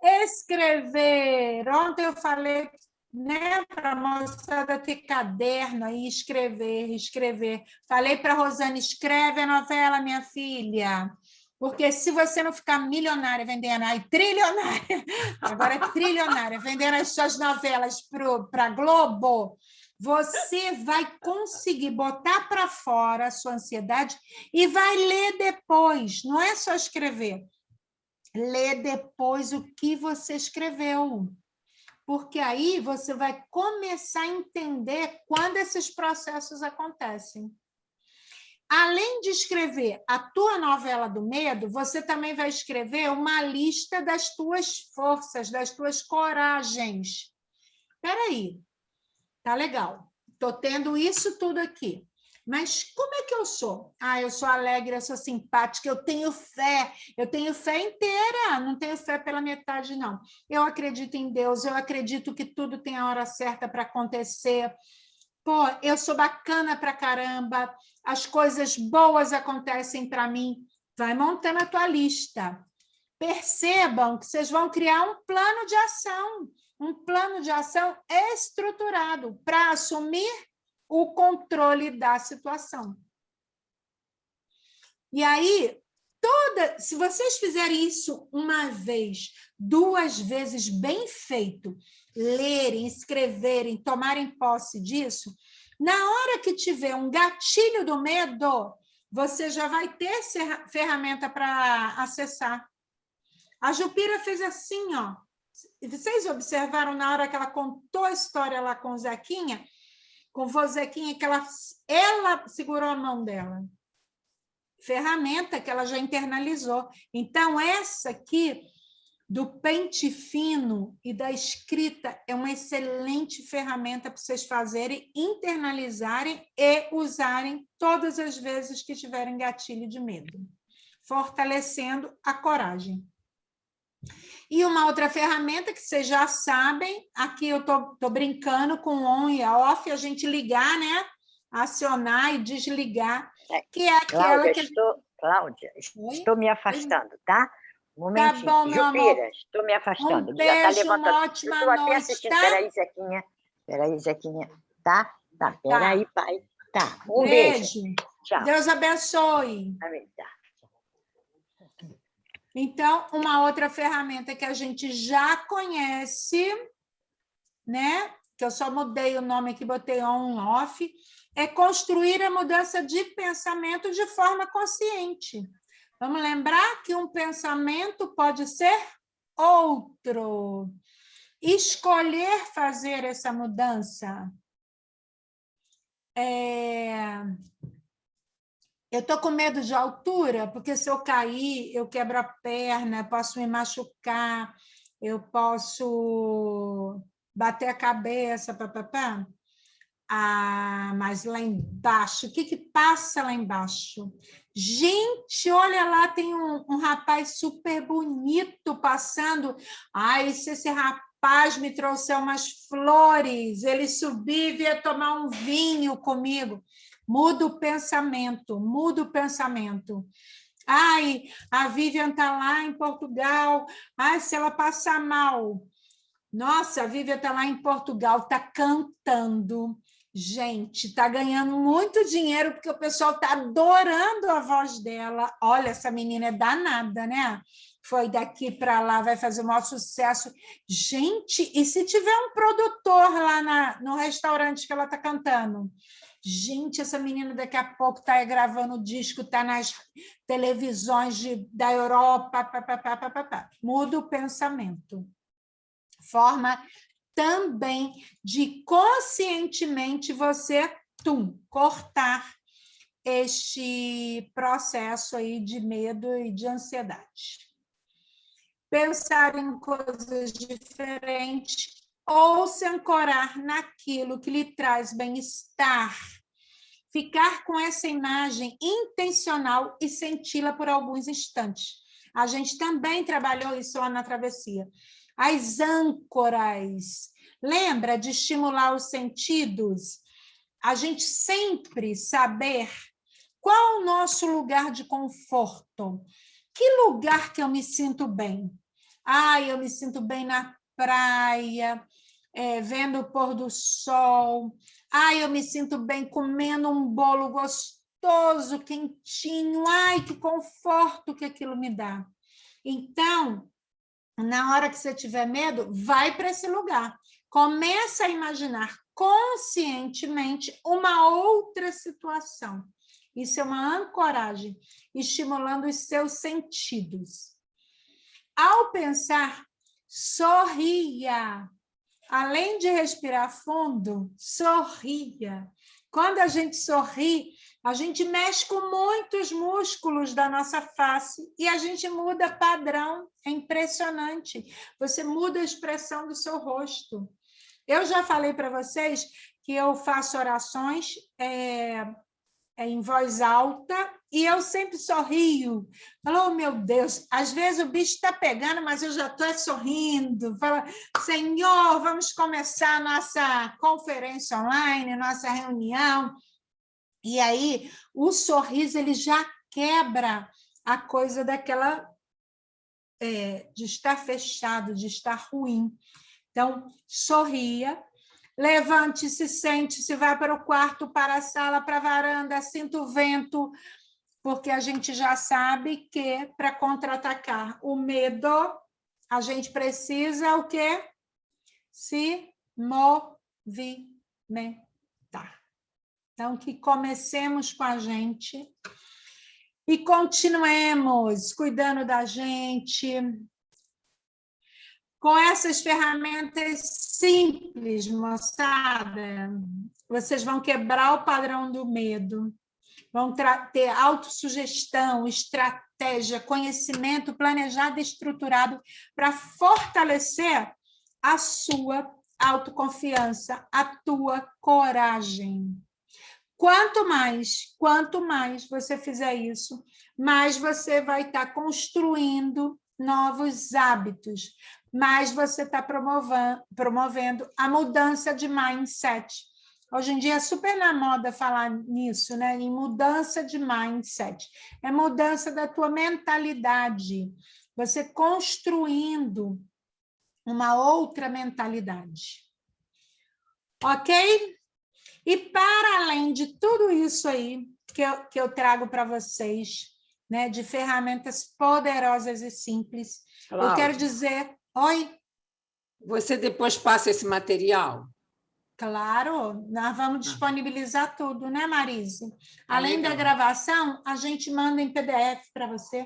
Escrever. Ontem eu falei, né, para a moçada ter caderno aí, escrever. Falei para a Rosane, escreve a novela, minha filha. Porque se você não ficar milionária vendendo, trilionária, agora é trilionária, vendendo as suas novelas para a Globo, você vai conseguir botar para fora a sua ansiedade e vai ler depois, não é só escrever. Lê depois o que você escreveu, porque aí você vai começar a entender quando esses processos acontecem. Além de escrever a tua novela do medo, você também vai escrever uma lista das tuas forças, das tuas coragens. Espera aí, tá legal. Estou tendo isso tudo aqui. Mas como é que eu sou? Ah, eu sou alegre, eu sou simpática, eu tenho fé inteira, não tenho fé pela metade, não. Eu acredito em Deus, eu acredito que tudo tem a hora certa para acontecer. Pô, eu sou bacana pra caramba, as coisas boas acontecem para mim. Vai montando a tua lista. Percebam que vocês vão criar um plano de ação estruturado para assumir o controle da situação. E aí, se vocês fizerem isso uma vez, 2 vezes bem feito, lerem, escreverem, tomarem posse disso, na hora que tiver um gatilho do medo, você já vai ter ferramenta para acessar. A Jupira fez assim, ó. Vocês observaram na hora que ela contou a história lá com o Zequinha? Com o vô Zequinha, que ela segurou a mão dela. Ferramenta que ela já internalizou. Então, essa aqui, do pente fino e da escrita, é uma excelente ferramenta para vocês fazerem, internalizarem e usarem todas as vezes que tiverem gatilho de medo, fortalecendo a coragem. E uma outra ferramenta que vocês já sabem, aqui eu tô brincando com o on e a off, a gente ligar, né? Acionar e desligar, que é aquela Cláudia, estou me afastando, tá? Um momentinho. Tá bom, meu Jupira, amor. Estou me afastando. Um beijo, já tá levantando. uma ótima Estou até noite, assistindo. tá? Peraí, Zequinha. Tá? Peraí, pai. Tá. Um beijo. Tchau. Deus abençoe. Amém. Tá. Então, uma outra ferramenta que a gente já conhece, né? Que eu só mudei o nome aqui, botei on-off, é construir a mudança de pensamento de forma consciente. Vamos lembrar que um pensamento pode ser outro. Escolher fazer essa mudança. Eu estou com medo de altura, porque se eu cair, eu quebro a perna, eu posso me machucar, eu posso bater a cabeça, papapá. Ah, mas lá embaixo, o que passa lá embaixo? Gente, olha lá, tem um rapaz super bonito passando. Ai, se esse rapaz me trouxer umas flores, ele subir e vier tomar um vinho comigo. Muda o pensamento, muda o pensamento. Ai, a Vivian está lá em Portugal. Ai, se ela passar mal. Nossa, a Vivian está lá em Portugal, está cantando. Gente, está ganhando muito dinheiro porque o pessoal está adorando a voz dela. Olha, essa menina é danada, né? Foi daqui para lá, vai fazer o maior sucesso. Gente, e se tiver um produtor lá no restaurante que ela está cantando? Gente, essa menina daqui a pouco está gravando disco, está nas televisões da Europa. Muda o pensamento. Forma também de conscientemente você cortar este processo aí de medo e de ansiedade. Pensar em coisas diferentes ou se ancorar naquilo que lhe traz bem-estar. Ficar com essa imagem intencional e senti-la por alguns instantes. A gente também trabalhou isso lá na travessia. As âncoras. Lembra de estimular os sentidos? A gente sempre saber qual o nosso lugar de conforto. Que lugar que eu me sinto bem? Eu me sinto bem na praia, vendo o pôr do sol. Eu me sinto bem comendo um bolo gostoso, quentinho. Que conforto que aquilo me dá. Então, na hora que você tiver medo, vai para esse lugar. Começa a imaginar conscientemente uma outra situação. Isso é uma ancoragem, estimulando os seus sentidos. Ao pensar, sorria. Além de respirar fundo, sorria. Quando a gente sorri, a gente mexe com muitos músculos da nossa face e a gente muda padrão. É impressionante. Você muda a expressão do seu rosto. Eu já falei para vocês que eu faço orações em voz alta e eu sempre sorrio. Falo, oh, meu Deus, às vezes o bicho está pegando, mas eu já estou sorrindo. Falo, Senhor, vamos começar a nossa conferência online, nossa reunião. E aí, o sorriso ele já quebra a coisa daquela de estar fechado, de estar ruim. Então, sorria, levante-se, sente-se, vai para o quarto, para a sala, para a varanda, sinta o vento, porque a gente já sabe que para contra-atacar o medo, a gente precisa o quê? Se movimentar. Então, que comecemos com a gente e continuemos cuidando da gente, com essas ferramentas simples, moçada. Vocês vão quebrar o padrão do medo, vão ter autossugestão, estratégia, conhecimento planejado e estruturado para fortalecer a sua autoconfiança, a tua coragem. Quanto mais você fizer isso, mais você vai estar construindo novos hábitos, mais você está promovendo a mudança de mindset. Hoje em dia é super na moda falar nisso, né? Em mudança de mindset. É mudança da tua mentalidade. Você construindo uma outra mentalidade. Ok? E para além de tudo isso aí que eu trago para vocês, né, de ferramentas poderosas e simples, Cláudia, eu quero dizer... Oi? Você depois passa esse material? Claro, nós vamos disponibilizar tudo, né, Marise? Além da gravação, a gente manda em PDF para você.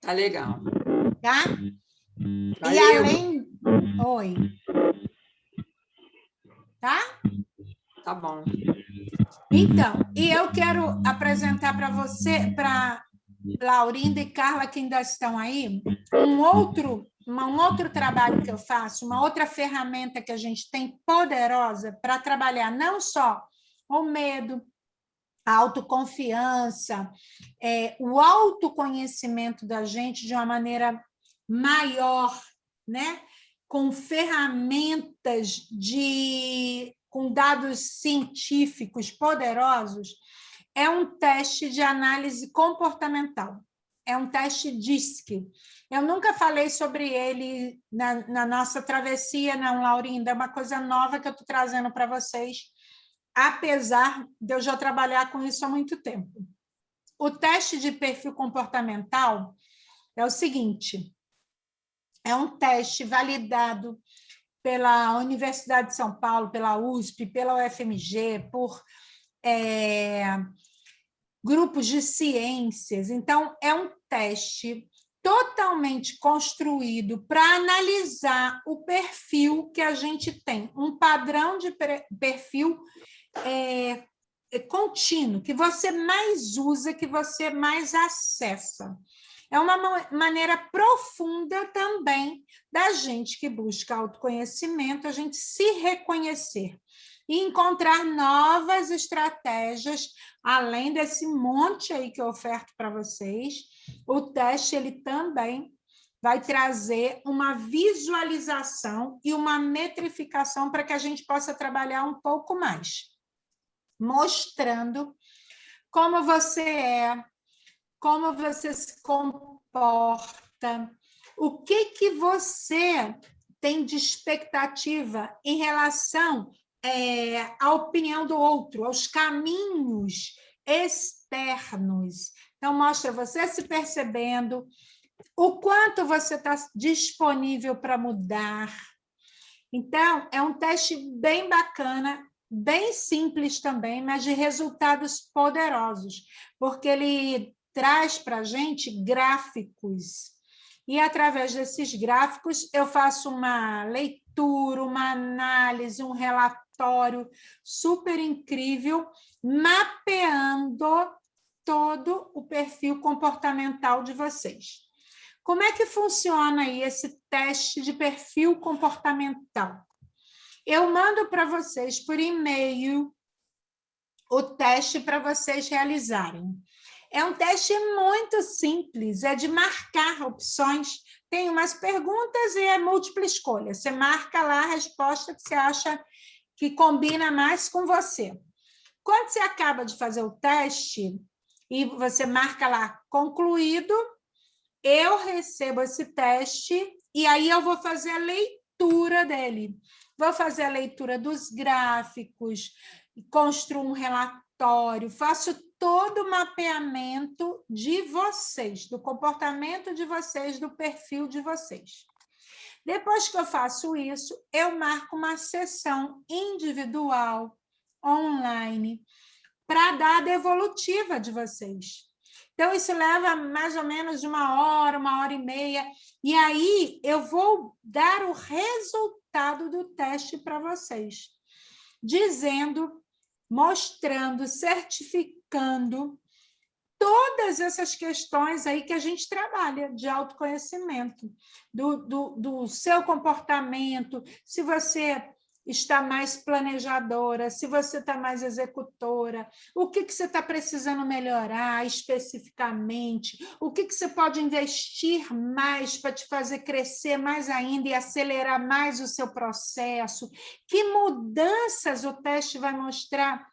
Tá legal. Tá? Valeu. E além... Oi. Tá? Tá bom. Então, e eu quero apresentar para você, para Laurinda e Carla, que ainda estão aí, um outro trabalho que eu faço, uma outra ferramenta que a gente tem poderosa para trabalhar não só o medo, a autoconfiança, o autoconhecimento da gente de uma maneira maior, né? Com ferramentas com dados científicos poderosos, é um teste de análise comportamental. É um teste DISC. Eu nunca falei sobre ele na nossa travessia, não, Laurinda. É uma coisa nova que eu estou trazendo para vocês, apesar de eu já trabalhar com isso há muito tempo. O teste de perfil comportamental é o seguinte: é um teste validado pela Universidade de São Paulo, pela USP, pela UFMG, por grupos de ciências. Então, é um teste totalmente construído para analisar o perfil que a gente tem, um padrão de perfil contínuo, que você mais usa, que você mais acessa. É uma maneira profunda também da gente que busca autoconhecimento, a gente se reconhecer e encontrar novas estratégias, além desse monte aí que eu oferto para vocês. O teste ele também vai trazer uma visualização e uma metrificação para que a gente possa trabalhar um pouco mais, mostrando como você é, como você se comporta, o que você tem de expectativa em relação à opinião do outro, aos caminhos externos. Então, mostra você se percebendo, o quanto você está disponível para mudar. Então, é um teste bem bacana, bem simples também, mas de resultados poderosos, porque ele traz para a gente gráficos. E, através desses gráficos, eu faço uma leitura, uma análise, um relatório super incrível, mapeando todo o perfil comportamental de vocês. Como é que funciona aí esse teste de perfil comportamental? Eu mando para vocês por e-mail o teste para vocês realizarem. É um teste muito simples, é de marcar opções. Tem umas perguntas e é múltipla escolha. Você marca lá a resposta que você acha que combina mais com você. Quando você acaba de fazer o teste e você marca lá concluído, eu recebo esse teste e aí eu vou fazer a leitura dele. Vou fazer a leitura dos gráficos, construo um relatório, faço todo o mapeamento de vocês, do comportamento de vocês, do perfil de vocês. Depois que eu faço isso, eu marco uma sessão individual, online, para dar a devolutiva de vocês. Então, isso leva mais ou menos uma hora e meia, e aí eu vou dar o resultado do teste para vocês, dizendo, mostrando, certificando todas essas questões aí que a gente trabalha de autoconhecimento, do seu comportamento, se você está mais planejadora, se você está mais executora, o que você está precisando melhorar especificamente, o que você pode investir mais para te fazer crescer mais ainda e acelerar mais o seu processo, que mudanças o teste vai mostrar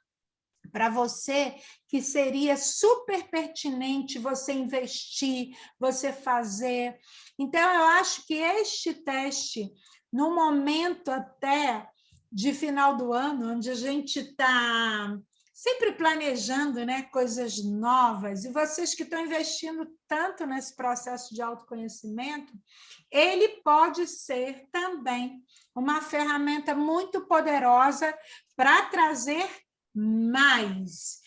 para você que seria super pertinente você investir, você fazer. Então, eu acho que este teste, no momento até de final do ano, onde a gente está sempre planejando, né, coisas novas, e vocês que estão investindo tanto nesse processo de autoconhecimento, ele pode ser também uma ferramenta muito poderosa para trazer mais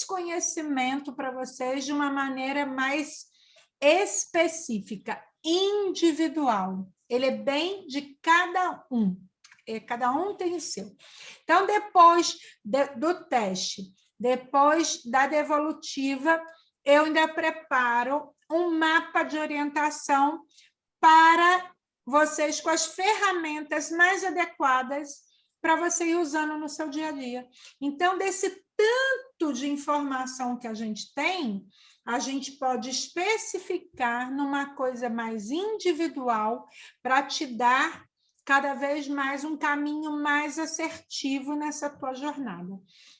conhecimento para vocês de uma maneira mais específica, individual. Ele é bem de cada um. Cada um tem o seu. Então, depois do teste, depois da devolutiva, eu ainda preparo um mapa de orientação para vocês com as ferramentas mais adequadas para você ir usando no seu dia a dia. Então, desse tanto de informação que a gente tem, a gente pode especificar numa coisa mais individual para te dar cada vez mais um caminho mais assertivo nessa tua jornada.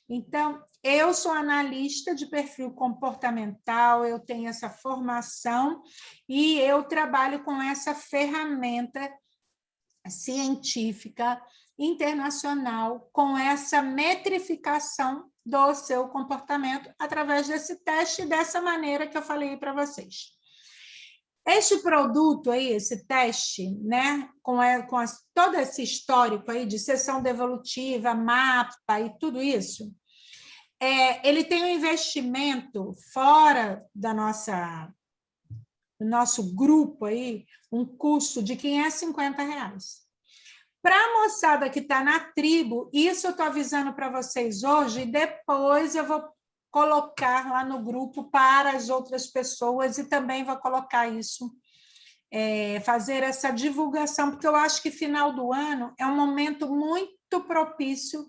Então, eu sou analista de perfil comportamental, eu tenho essa formação e eu trabalho com essa ferramenta científica internacional com essa metrificação do seu comportamento através desse teste, dessa maneira que eu falei para vocês. Este produto aí, esse teste, né, todo esse histórico aí de sessão devolutiva, mapa e tudo isso, ele tem um investimento fora do nosso grupo aí, um custo de R$550. Para a moçada que está na tribo, isso eu estou avisando para vocês hoje, e depois eu vou colocar lá no grupo para as outras pessoas, e também vou colocar isso, fazer essa divulgação, porque eu acho que final do ano é um momento muito propício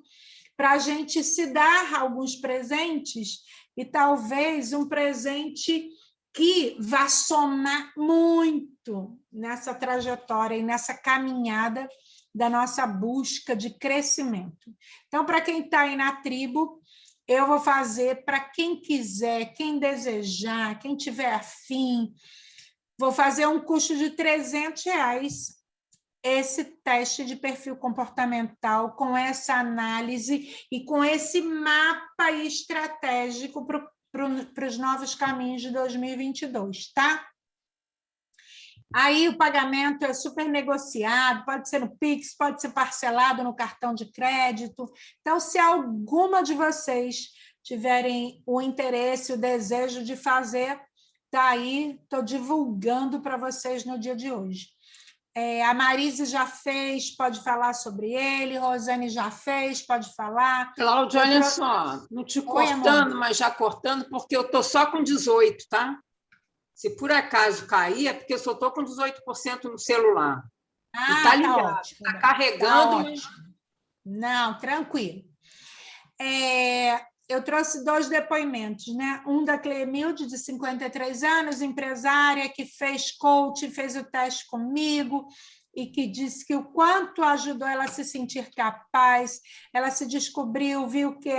para a gente se dar alguns presentes, e talvez um presente que vá somar muito nessa trajetória e nessa caminhada da nossa busca de crescimento. Então, para quem está aí na tribo, eu vou fazer para quem quiser, quem desejar, quem tiver afim, vou fazer um custo de R$300 esse teste de perfil comportamental, com essa análise e com esse mapa estratégico para os novos caminhos de 2022, tá? Aí o pagamento é super negociado, pode ser no Pix, pode ser parcelado no cartão de crédito. Então, se alguma de vocês tiverem o interesse, o desejo de fazer, tá aí, estou divulgando para vocês no dia de hoje. A Marise já fez, pode falar sobre ele, Rosane já fez, pode falar. Cláudia, olha só, não te cortando, mas já cortando, porque eu estou só com 18, tá? Se por acaso cair, é porque eu só estou com 18% no celular. Está ligado, está carregando. Tá ótimo. Não, tranquilo. Eu trouxe 2 depoimentos, né? Um da Clemilde, de 53 anos, empresária, que fez coaching, fez o teste comigo e que disse que o quanto ajudou ela a se sentir capaz, ela se descobriu, viu que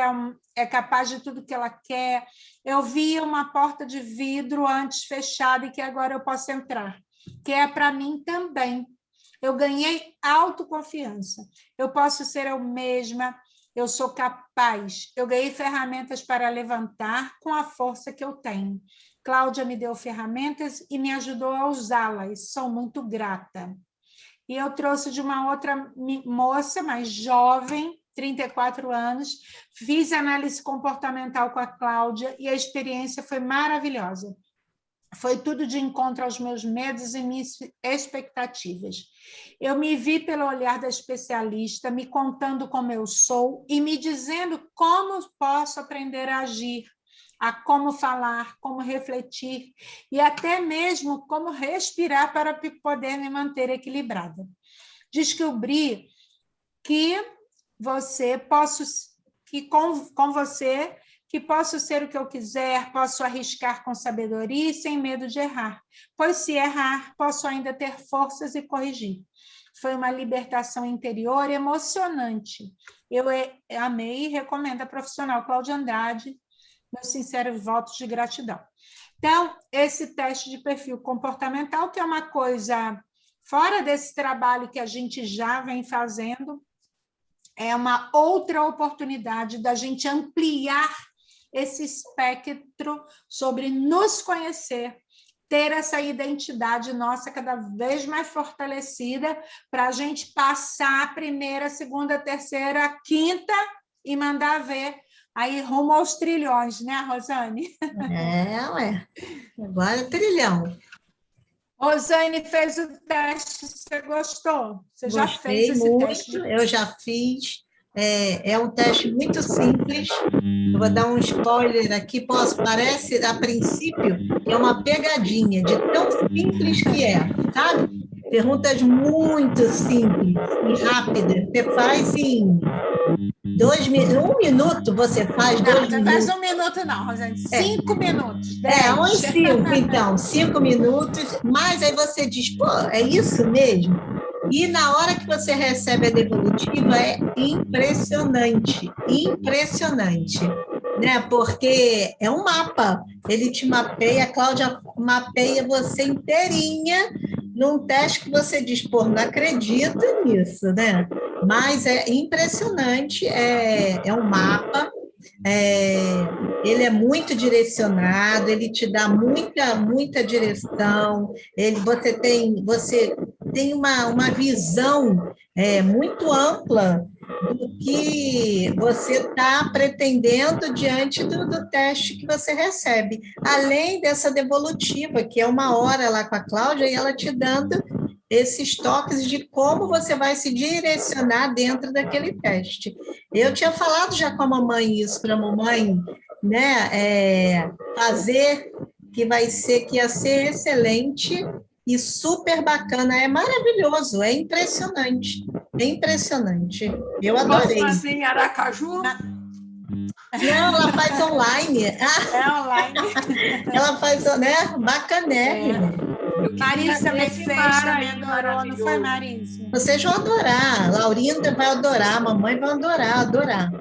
é capaz de tudo que ela quer. Eu vi uma porta de vidro antes fechada e que agora eu posso entrar, que é para mim também. Eu ganhei autoconfiança. Eu posso ser eu mesma, eu sou capaz. Eu ganhei ferramentas para levantar com a força que eu tenho. Cláudia me deu ferramentas e me ajudou a usá-las. Sou muito grata. E eu trouxe de uma outra moça mais jovem, 34 anos, fiz análise comportamental com a Cláudia e a experiência foi maravilhosa. Foi tudo de encontro aos meus medos e minhas expectativas. Eu me vi pelo olhar da especialista, me contando como eu sou e me dizendo como posso aprender a agir, a como falar, como refletir e até mesmo como respirar para poder me manter equilibrada. Descobri que com você que posso ser o que eu quiser, posso arriscar com sabedoria e sem medo de errar, pois se errar, posso ainda ter forças e corrigir. Foi uma libertação interior emocionante. Eu amei e recomendo a profissional Cláudia Andrade, meus sinceros votos de gratidão. Então, esse teste de perfil comportamental, que é uma coisa fora desse trabalho que a gente já vem fazendo, é uma outra oportunidade da gente ampliar esse espectro sobre nos conhecer, ter essa identidade nossa cada vez mais fortalecida para a gente passar a primeira, segunda, terceira, quinta e mandar ver aí rumo aos trilhões, né, Rosane? Ué. Agora é trilhão. Rosane fez o teste, você gostou? Você já Gostei fez esse muito, teste? eu já fiz. É um teste muito simples. Eu vou dar um spoiler aqui. Parece, a princípio, que é uma pegadinha, de tão simples que é, sabe? Perguntas muito simples e rápidas. Você faz em 1 minuto, você faz 2 Não, minutos. faz 1 minuto não, Rosane. 5 minutos. 10. Uns 5, então. 5 minutos. Mas aí você diz, pô, é isso mesmo? E na hora que você recebe a devolutiva é impressionante, impressionante, né? Porque é um mapa, ele te mapeia, a Cláudia mapeia você inteirinha num teste que você diz, pô, não acredito nisso, né? Mas é impressionante, é um mapa, ele é muito direcionado, ele te dá muita direção, você tem uma visão muito ampla do que você está pretendendo diante do teste que você recebe, além dessa devolutiva, que é 1 hora lá com a Cláudia, e ela te dando esses toques de como você vai se direcionar dentro daquele teste. Eu tinha falado já com a mamãe isso, para a mamãe, né, fazer, que ia ser excelente e super bacana, é maravilhoso, é impressionante, eu adorei. Posso fazer em Aracaju? Não, ela faz online. É online. Ela faz, né, bacanérrimo. Marisa também fez, também adorou, não foi, Marisa? Vocês vão adorar, Laurinda vai adorar, a mamãe vai adorar.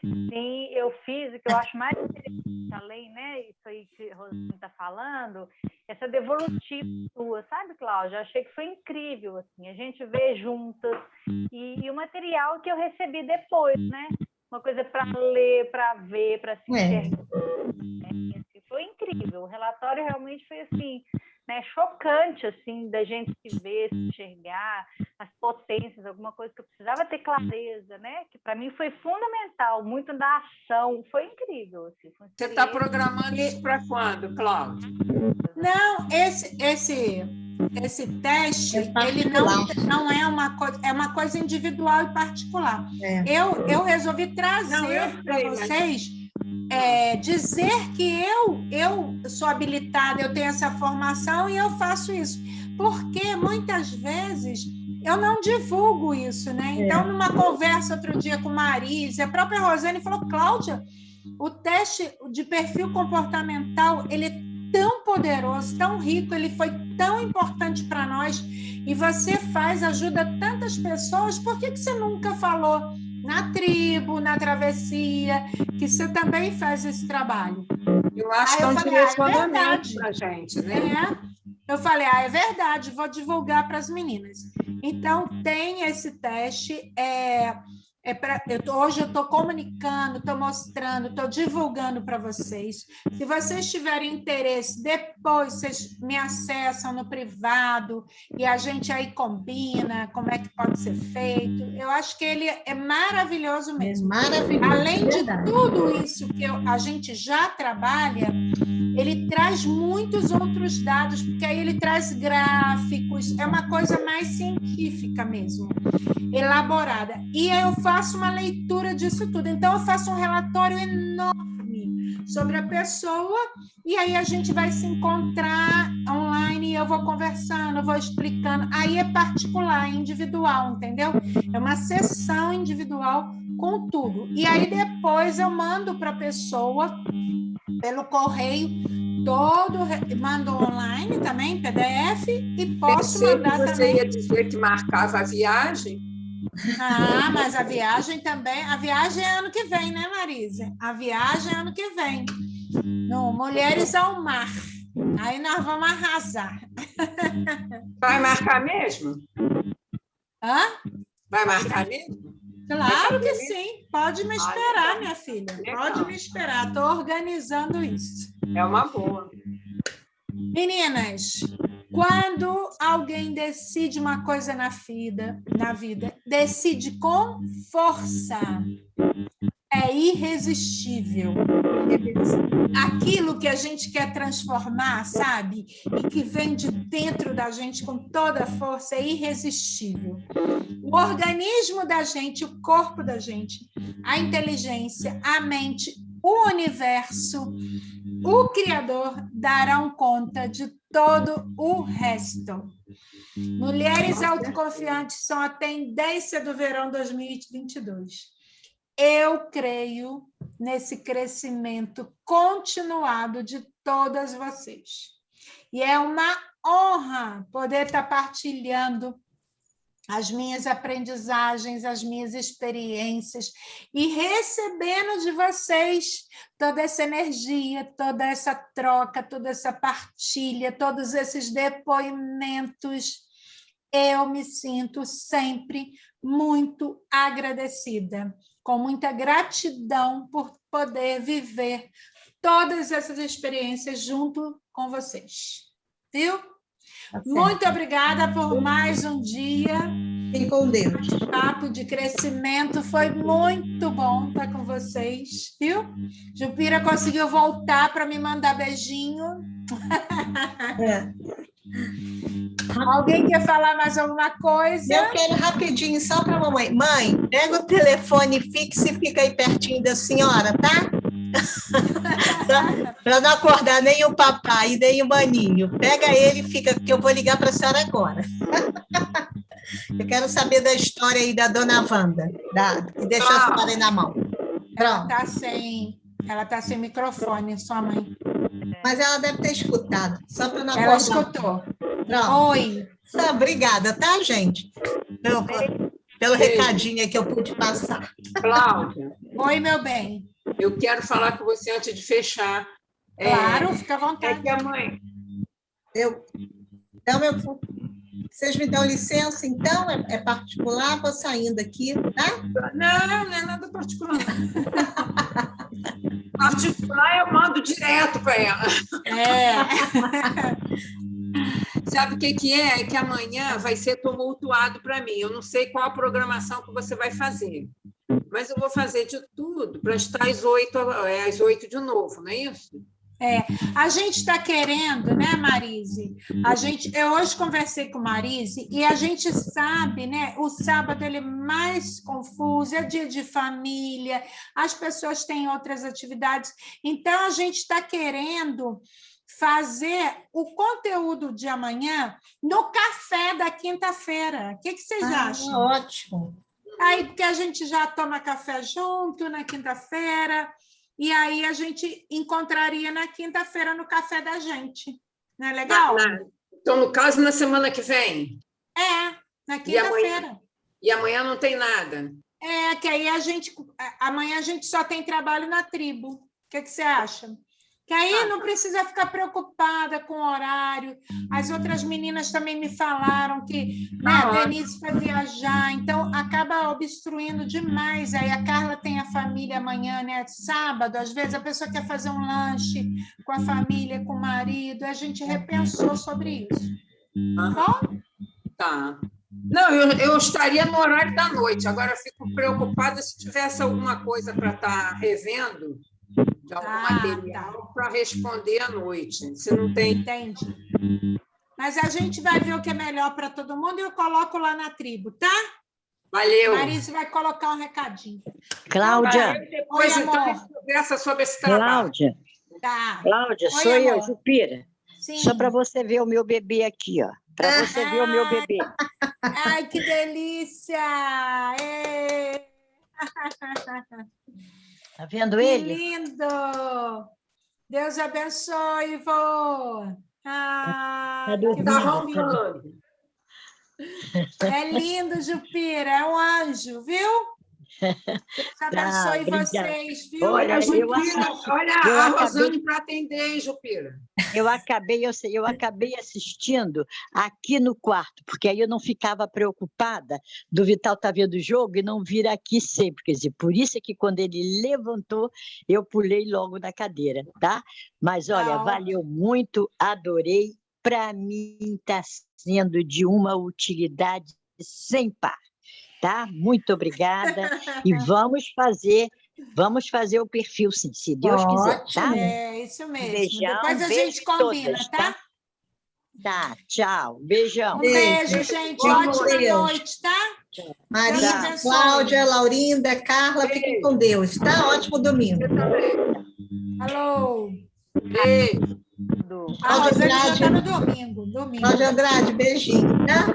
Sim, eu fiz, o que eu acho mais interessante, além, né, isso aí que a Rosane está falando, essa devolutiva sua, sabe, Cláudia? Eu achei que foi incrível, assim, a gente vê juntas, e o material que eu recebi depois, né? Uma coisa para ler, para ver, para se enxergar. Foi incrível, o relatório realmente foi, assim, né, chocante, assim, da gente se ver, se enxergar, as potências, alguma coisa que eu precisava ter clareza, né? Que para mim foi fundamental, muito da ação, foi incrível. Assim, foi Você está programando isso para quando, Cláudia? Não, esse teste, ele não é uma coisa, é uma coisa individual e particular. Eu resolvi trazer para vocês, dizer que eu sou habilitada, eu tenho essa formação e eu faço isso. Porque muitas vezes eu não divulgo isso, né? Então, numa conversa outro dia com Marisa, a própria Rosane falou, Cláudia, o teste de perfil comportamental, ele é tão poderoso, tão rico, ele foi tão importante para nós, e você ajuda tantas pessoas, por que você nunca falou na tribo, na travessia, que você também faz esse trabalho? Eu acho que é um direcionamento para a gente, né? Eu falei, é verdade, vou divulgar para as meninas. Então, tem esse teste, hoje eu estou comunicando, estou mostrando, estou divulgando para vocês. Se vocês tiverem interesse, depois vocês me acessam no privado e a gente aí combina como é que pode ser feito. Eu acho que ele é maravilhoso mesmo. Maravilhoso. Além de tudo isso que a gente já trabalha, ele traz muitos outros dados, porque aí ele traz gráficos, é uma coisa mais científica mesmo, elaborada. E eu faço uma leitura disso tudo. Então, eu faço um relatório enorme sobre a pessoa, e aí a gente vai se encontrar online, eu vou conversando, eu vou explicando. Aí é particular, individual, entendeu? É uma sessão individual com tudo. E aí depois eu mando para a pessoa pelo correio, mando online também, PDF, e posso mandar também. Você ia dizer que marcava a viagem? Mas a viagem também, a viagem é ano que vem, né, Marisa? A viagem é ano que vem. No Mulheres ao Mar. Aí nós vamos arrasar. Vai marcar mesmo? Hã? Vai marcar mesmo? Claro que sim. Pode me esperar, minha filha. Pode me esperar. Estou organizando isso. É uma boa. Meninas, quando alguém decide uma coisa na vida, decide com força, é irresistível. Aquilo que a gente quer transformar, sabe? E que vem de dentro da gente com toda a força, é irresistível. O organismo da gente, o corpo da gente, a inteligência, a mente, o universo, o Criador darão conta de todo o resto. Mulheres autoconfiantes são a tendência do verão 2022. Eu creio nesse crescimento continuado de todas vocês. E é uma honra poder estar partilhando as minhas aprendizagens, as minhas experiências e recebendo de vocês toda essa energia, toda essa troca, toda essa partilha, todos esses depoimentos. Eu me sinto sempre muito agradecida, com muita gratidão por poder viver todas essas experiências junto com vocês. Viu? Muito obrigada por mais um dia. Fiquem com Deus. O papo de crescimento foi muito bom estar com vocês, viu? Jupira conseguiu voltar para me mandar beijinho. Alguém quer falar mais alguma coisa? Eu quero rapidinho, só para a mamãe. Mãe, pega o telefone fixo e fica aí pertinho da senhora, tá? Para não acordar nem o papai e nem o maninho. Pega ele e fica, que eu vou ligar para a senhora agora. Eu quero saber da história aí da dona Wanda, que deixou a senhora aí na mão. Pronto. Ela está sem microfone, sua mãe. Mas ela deve ter escutado, só para não acordar. Ela escutou. Pronto. Oi. Obrigada, tá, gente? Pelo recadinho que eu pude passar. Cláudia. Oi, meu bem. Eu quero falar com você antes de fechar. Claro, fica à vontade. É que a mãe... Então, vocês me dão licença, então? É particular? Vou saindo aqui, tá? Não é nada particular. Particular eu mando direto para ela. sabe o que é? É que amanhã vai ser tumultuado para mim. Eu não sei qual a programação que você vai fazer, mas eu vou fazer de tudo para estar às 8 de novo, não é isso? A gente está querendo, né, Marise? Eu hoje conversei com Marise e a gente sabe, né? O sábado ele é mais confuso, é dia de família, as pessoas têm outras atividades, então a gente está querendo fazer o conteúdo de amanhã no café da quinta-feira. O que vocês acham? Ótimo. Aí, porque a gente já toma café junto na quinta-feira. E aí a gente encontraria na quinta-feira no café da gente. Não é legal? Então, no caso, na semana que vem? Na quinta-feira. E amanhã não tem nada? Que aí amanhã a gente só tem trabalho na tribo. O que você acha? Que aí não precisa ficar preocupada com o horário. As outras meninas também me falaram que a Denise vai viajar, então acaba obstruindo demais. Aí a Carla tem a família amanhã, né? Sábado, às vezes a pessoa quer fazer um lanche com a família, com o marido. A gente repensou sobre isso. Bom? Tá. Não, eu estaria no horário da noite. Agora eu fico preocupada se tivesse alguma coisa para estar revendo, de algum material para responder à noite. Se não tem. Entendi. Mas a gente vai ver o que é melhor para todo mundo e eu coloco lá na tribo, tá? Valeu. Marise vai colocar um recadinho. Cláudia. Depois, Oi, então, a gente conversa sobre esse trabalho. Cláudia, Oi, sou amor. eu, Jupira. Sim. Só para você ver o meu bebê aqui, ó. Para você ver o meu bebê. Ai, que delícia! Tá vendo Que ele? lindo! Deus abençoe, vô! Tá Que dormindo. É lindo, Jupira, é um anjo, viu? Deus abençoe vocês, viu? Olha, a Rosane para atender, hein, Jupira? Eu acabei assistindo aqui no quarto, porque aí eu não ficava preocupada do Vital estar vendo o jogo e não vir aqui sempre. Quer dizer, por isso é que quando ele levantou, eu pulei logo na cadeira, tá? Mas olha, valeu muito, adorei. Para mim está sendo de uma utilidade sem par. Tá? Muito obrigada. E vamos fazer o perfil, sim, se Deus quiser, tá? É, isso mesmo. Beijão, Depois a gente combina, todas, tá? Tá, tchau. Beijão. Um beijo, gente. Ótima noite, tá? Maria, Cláudia, Laurinda, Carla, fiquem com Deus, tá? Ótimo domingo. Alô. Beijo. A Rosane já está no domingo. Cláudia Andrade, beijinho, tá?